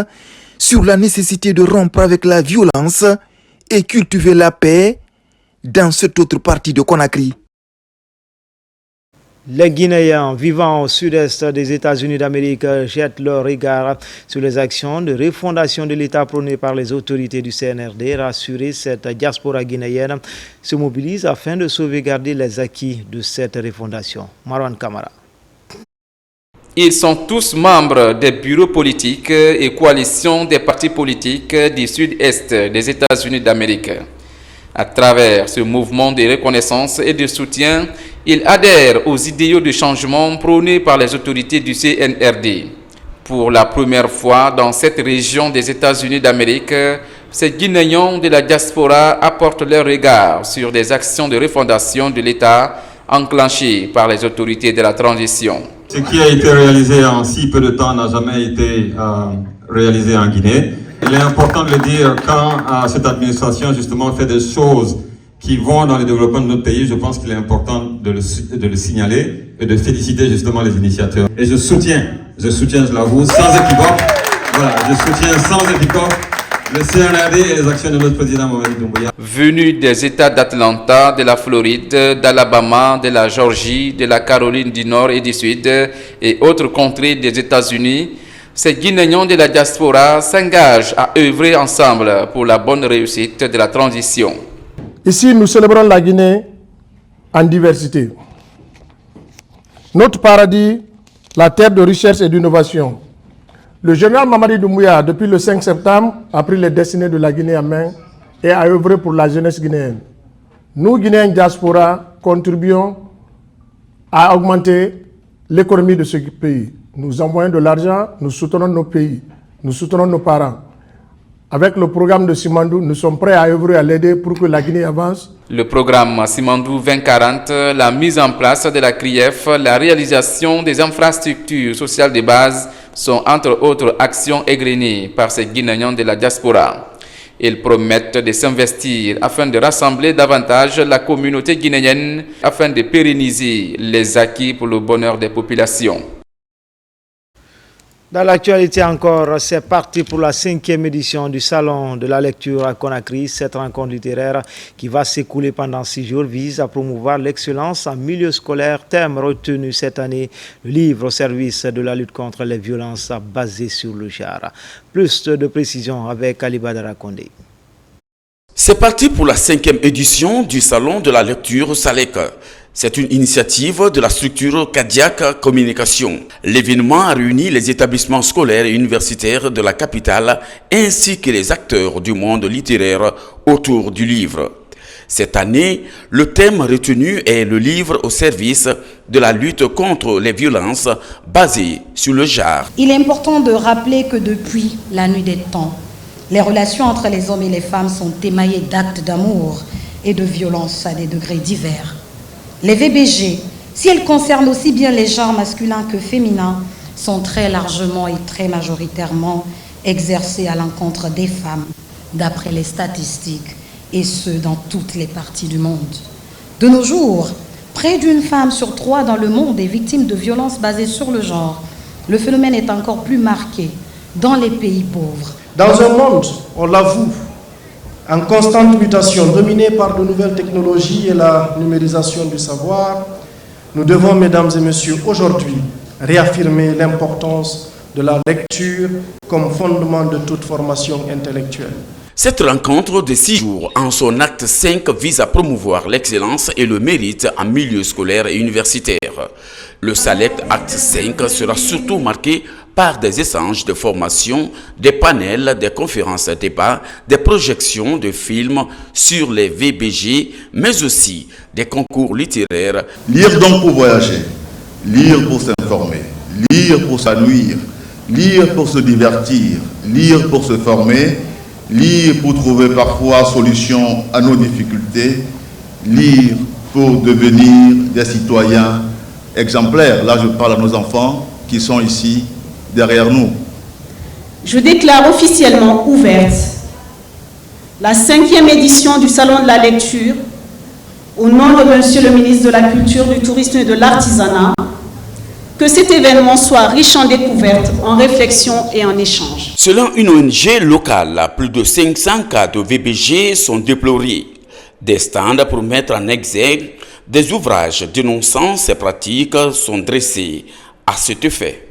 sur la nécessité de rompre avec la violence et cultiver la paix dans cette autre partie de Conakry. Les Guinéens vivant au sud-est des États-Unis d'Amérique jettent leur regard sur les actions de refondation de l'État prônées par les autorités du CNRD. Rassurée, cette diaspora guinéenne se mobilise afin de sauvegarder les acquis de cette refondation. Marwan Kamara. Ils sont tous membres des bureaux politiques et coalitions des partis politiques du sud-est des États-Unis d'Amérique. À travers ce mouvement de reconnaissance et de soutien, ils adhèrent aux idéaux de changement prônés par les autorités du CNRD. Pour la première fois dans cette région des États-Unis d'Amérique, ces Guinéens de la diaspora apportent leur regard sur des actions de refondation de l'État enclenchées par les autorités de la transition. Ce qui a été réalisé en si peu de temps n'a jamais été réalisé en Guinée. Il est important de le dire quand cette administration justement fait des choses qui vont dans le développement de notre pays. Je pense qu'il est important de le signaler et de féliciter justement les initiateurs. Et je soutiens, je l'avoue, sans équivoque, voilà, je soutiens sans équivoque le CNRD et les actions de notre président Mamadi Doumbouya. Venus des États d'Atlanta, de la Floride, d'Alabama, de la Géorgie, de la Caroline du Nord et du Sud et autres contrées des États-Unis, Ces Guinéens de la diaspora s'engagent à œuvrer ensemble pour la bonne réussite de la transition. Ici, nous célébrons la Guinée en diversité. Notre paradis, la terre de recherche et d'innovation. Le général Mamadi Doumbouya, depuis le 5 septembre, a pris les destinées de la Guinée en main et a œuvré pour la jeunesse guinéenne. Nous, Guinéens diaspora, contribuons à augmenter l'économie de ce pays. Nous envoyons de l'argent, nous soutenons nos pays, nous soutenons nos parents. Avec le programme de Simandou, nous sommes prêts à œuvrer à l'aider pour que la Guinée avance. Le programme Simandou 2040, la mise en place de la CRIEF, la réalisation des infrastructures sociales de base sont entre autres actions égrenées par ces Guinéens de la diaspora. Ils promettent de s'investir afin de rassembler davantage la communauté guinéenne afin de pérenniser les acquis pour le bonheur des populations. Dans l'actualité encore, c'est parti pour la 5e édition du Salon de la lecture à Conakry. Cette rencontre littéraire qui va s'écouler pendant 6 jours vise à promouvoir l'excellence en milieu scolaire. Thème retenu cette année, le livre au service de la lutte contre les violences basées sur le genre. Plus de précisions avec Ali Badara Kondé. C'est parti pour la 5e édition du Salon de la lecture Salek. C'est une initiative de la structure Kadiak Communication. L'événement a réuni les établissements scolaires et universitaires de la capitale ainsi que les acteurs du monde littéraire autour du livre. Cette année, le thème retenu est le livre au service de la lutte contre les violences basées sur le genre. Il est important de rappeler que depuis la nuit des temps, les relations entre les hommes et les femmes sont émaillées d'actes d'amour et de violence à des degrés divers. Les VBG, si elles concernent aussi bien les genres masculins que féminins, sont très largement et très majoritairement exercées à l'encontre des femmes, d'après les statistiques, et ce, dans toutes les parties du monde. De nos jours, près d'une femme sur 3 dans le monde est victime de violences basées sur le genre. Le phénomène est encore plus marqué dans les pays pauvres. Dans un monde, on l'avoue, en constante mutation, dominé par de nouvelles technologies et la numérisation du savoir, nous devons, mesdames et messieurs, aujourd'hui réaffirmer l'importance de la lecture comme fondement de toute formation intellectuelle. Cette rencontre de 6 jours en son acte 5 vise à promouvoir l'excellence et le mérite en milieu scolaire et universitaire. Le Salek acte 5 sera surtout marqué par des échanges de formation, des panels, des conférences débats, des projections de films sur les VBG, mais aussi des concours littéraires. Lire donc pour voyager, lire pour s'informer, lire pour s'ennuyer, lire pour se divertir, lire pour se former, lire pour trouver parfois solution à nos difficultés, lire pour devenir des citoyens exemplaires. Là, je parle à nos enfants qui sont ici derrière nous. Je déclare officiellement ouverte la 5e édition du Salon de la lecture au nom de Monsieur le ministre de la Culture, du Tourisme et de l'Artisanat. Que cet événement soit riche en découvertes, en réflexions et en échanges. Selon une ONG locale, plus de 500 cas de VBG sont déplorés. Des stands pour mettre en exergue des ouvrages dénonçant ces pratiques sont dressés à cet effet.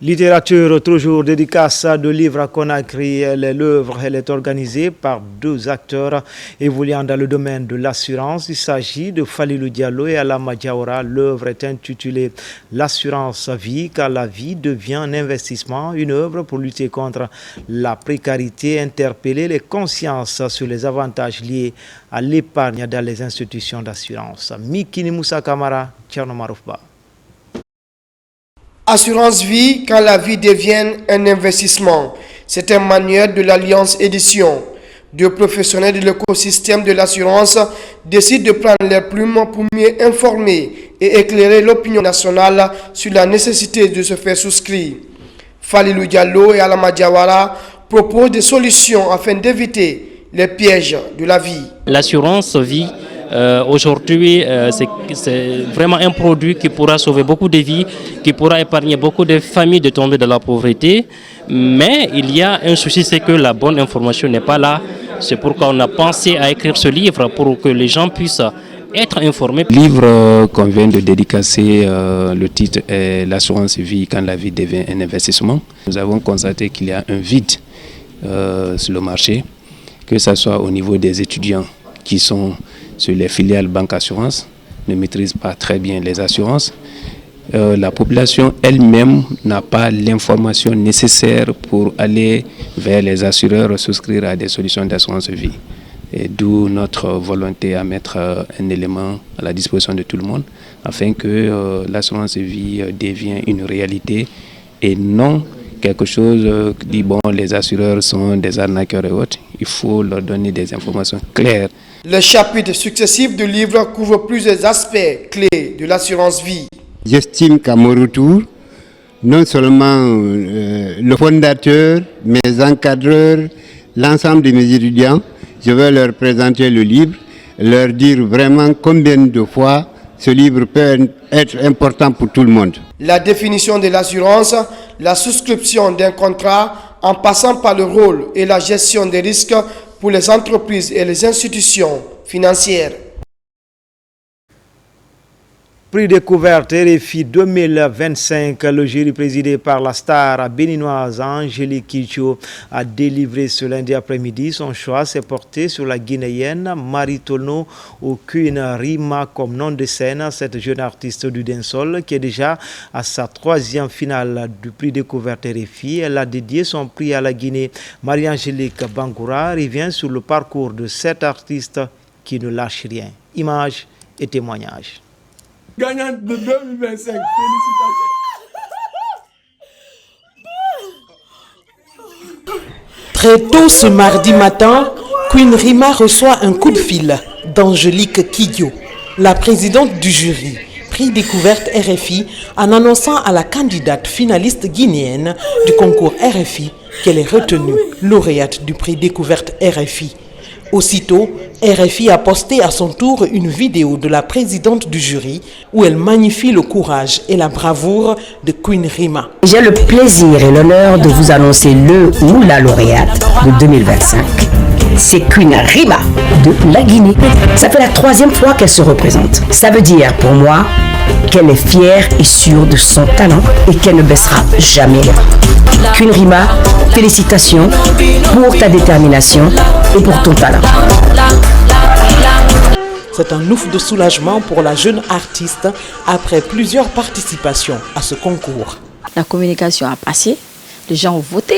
Littérature, toujours dédicace de livres à Conakry. L'œuvre est organisée par 2 acteurs évoluant dans le domaine de l'assurance. Il s'agit de Falilou Diallo et Alama Diawara. L'œuvre est intitulée L'assurance vie, car la vie devient un investissement, une œuvre pour lutter contre la précarité, interpeller les consciences sur les avantages liés à l'épargne dans les institutions d'assurance. Mikini Moussa Kamara, Tcherno Maroufba. Assurance vie quand la vie devient un investissement. C'est un manuel de l'Alliance Édition. 2 professionnels de l'écosystème de l'assurance décident de prendre les plumes pour mieux informer et éclairer l'opinion nationale sur la nécessité de se faire souscrire. Falilou Diallo et Alama Diawara proposent des solutions afin d'éviter les pièges de la vie. L'assurance vie, aujourd'hui, c'est vraiment un produit qui pourra sauver beaucoup de vies, qui pourra épargner beaucoup de familles de tomber dans la pauvreté. Mais il y a un souci, c'est que la bonne information n'est pas là. C'est pourquoi on a pensé à écrire ce livre pour que les gens puissent être informés. Le livre qu'on vient de dédicacer, le titre est L'assurance vie quand la vie devient un investissement. Nous avons constaté qu'il y a un vide sur le marché, que ce soit au niveau des étudiants qui sont sur les filiales banque assurance, ne maîtrisent pas très bien les assurances. La population elle-même n'a pas l'information nécessaire pour aller vers les assureurs souscrire à des solutions d'assurance vie. Et d'où notre volonté à mettre un élément à la disposition de tout le monde afin que l'assurance vie devienne une réalité et non quelque chose qui dit bon, les assureurs sont des arnaqueurs et autres. Il faut leur donner des informations claires. Les chapitres successifs du livre couvrent plusieurs aspects clés de l'assurance vie. J'estime qu'à mon retour, non seulement le fondateur, mes encadreurs, l'ensemble de mes étudiants, je vais leur présenter le livre, leur dire vraiment combien de fois ce livre peut être important pour tout le monde. La définition de l'assurance, la souscription d'un contrat, en passant par le rôle et la gestion des risques pour les entreprises et les institutions financières. Prix découverte RFI 2025, le jury présidé par la star béninoise Angélique Kidjo a délivré ce lundi après-midi. Son choix s'est porté sur la Guinéenne Marie Tolno ou Queen Rima comme nom de scène. Cette jeune artiste du dancehall qui est déjà à sa 3e finale du prix découverte RFI. Elle a dédié son prix à la Guinée. Marie-Angélique Bangoura revient sur le parcours de cette artiste qui ne lâche rien. Images et témoignages. Gagnante de 2025, félicitations. Très tôt ce mardi matin, Queen Rima reçoit un coup de fil d'Angélique Kidjo, la présidente du jury, prix découverte RFI, en annonçant à la candidate finaliste guinéenne du concours RFI qu'elle est retenue lauréate du prix découverte RFI. Aussitôt, RFI a posté à son tour une vidéo de la présidente du jury où elle magnifie le courage et la bravoure de Queen Rima. J'ai le plaisir et l'honneur de vous annoncer le ou la lauréate de 2025. C'est Queen Rima de la Guinée. Ça fait la 3e fois qu'elle se représente. Ça veut dire pour moi qu'elle est fière et sûre de son talent et qu'elle ne baissera jamais. Queen Rima, félicitations pour ta détermination et pour ton talent. C'est un ouf de soulagement pour la jeune artiste après plusieurs participations à ce concours. La communication a passé, les gens ont voté.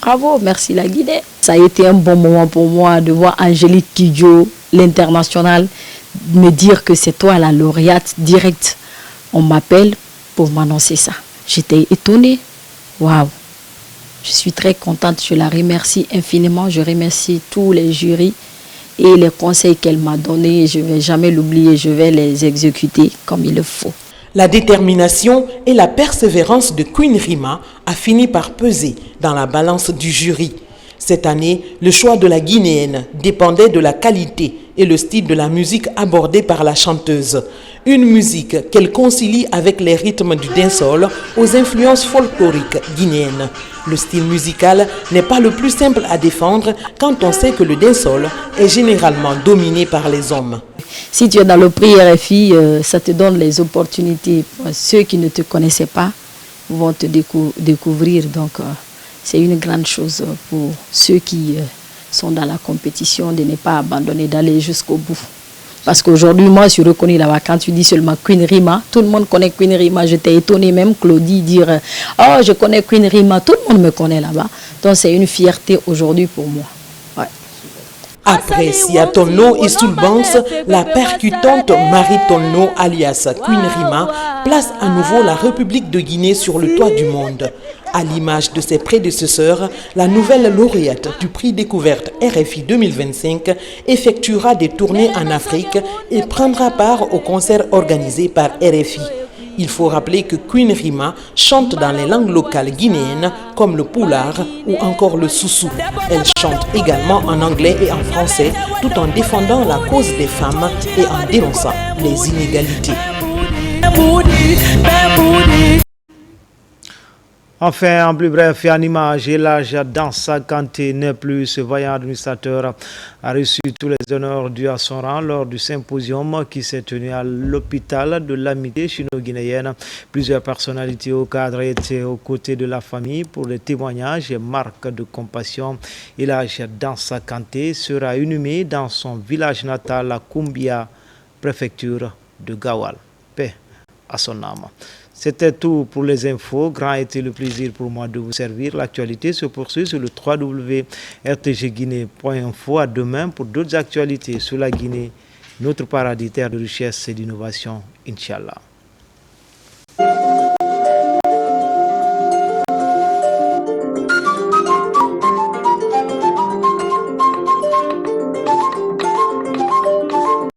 Bravo, merci la Guinée. Ça a été un bon moment pour moi de voir Angélique Kidjo, l'international, me dire que c'est toi la lauréate directe. On m'appelle pour m'annoncer ça. J'étais étonnée. Waouh, je suis très contente, je la remercie infiniment, je remercie tous les jurys et les conseils qu'elle m'a donnés, je ne vais jamais l'oublier, je vais les exécuter comme il le faut. La détermination et la persévérance de Queen Rima a fini par peser dans la balance du jury. Cette année, le choix de la Guinéenne dépendait de la qualité et le style de la musique abordée par la chanteuse. Une musique qu'elle concilie avec les rythmes du dancehall aux influences folkloriques guinéennes. Le style musical n'est pas le plus simple à défendre quand on sait que le dancehall est généralement dominé par les hommes. Si tu es dans le prix RFI, ça te donne les opportunités. Ceux qui ne te connaissaient pas vont te découvrir. Donc, c'est une grande chose pour ceux qui sont dans la compétition de ne pas abandonner, d'aller jusqu'au bout. Parce qu'aujourd'hui, moi, je suis reconnue là-bas. Quand tu dis seulement Queen Rima, tout le monde connaît Queen Rima. J'étais étonnée, même Claudie, dire « Oh, je connais Queen Rima ». Tout le monde me connaît là-bas. Donc, c'est une fierté aujourd'hui pour moi. Ouais. Après Sia Tolno et Soulbanks, la percutante Marie Tolno, alias Queen Rima, place à nouveau la République de Guinée sur le toit du monde. À l'image de ses prédécesseurs, la nouvelle lauréate du prix découverte RFI 2025 effectuera des tournées en Afrique et prendra part aux concerts organisés par RFI. Il faut rappeler que Queen Rima chante dans les langues locales guinéennes comme le poulard ou encore le soussou. Elle chante également en anglais et en français tout en défendant la cause des femmes et en dénonçant les inégalités. Enfin, en plus bref et en image, l'âge Dansa Kanté n'est plus ce vaillant administrateur a reçu tous les honneurs dus à son rang lors du symposium qui s'est tenu à l'hôpital de l'amitié chino-guinéenne. Plusieurs personnalités au cadre étaient aux côtés de la famille pour des témoignages et marques de compassion. L'âge Dansa Kanté sera inhumé dans son village natal à Kumbia, préfecture de Gawal. Paix à son âme. C'était tout pour les infos. Grand était le plaisir pour moi de vous servir. L'actualité se poursuit sur le www.rtgguinée.info. À demain pour d'autres actualités sur la Guinée, notre paradis terre de richesse et d'innovation, Inch'Allah.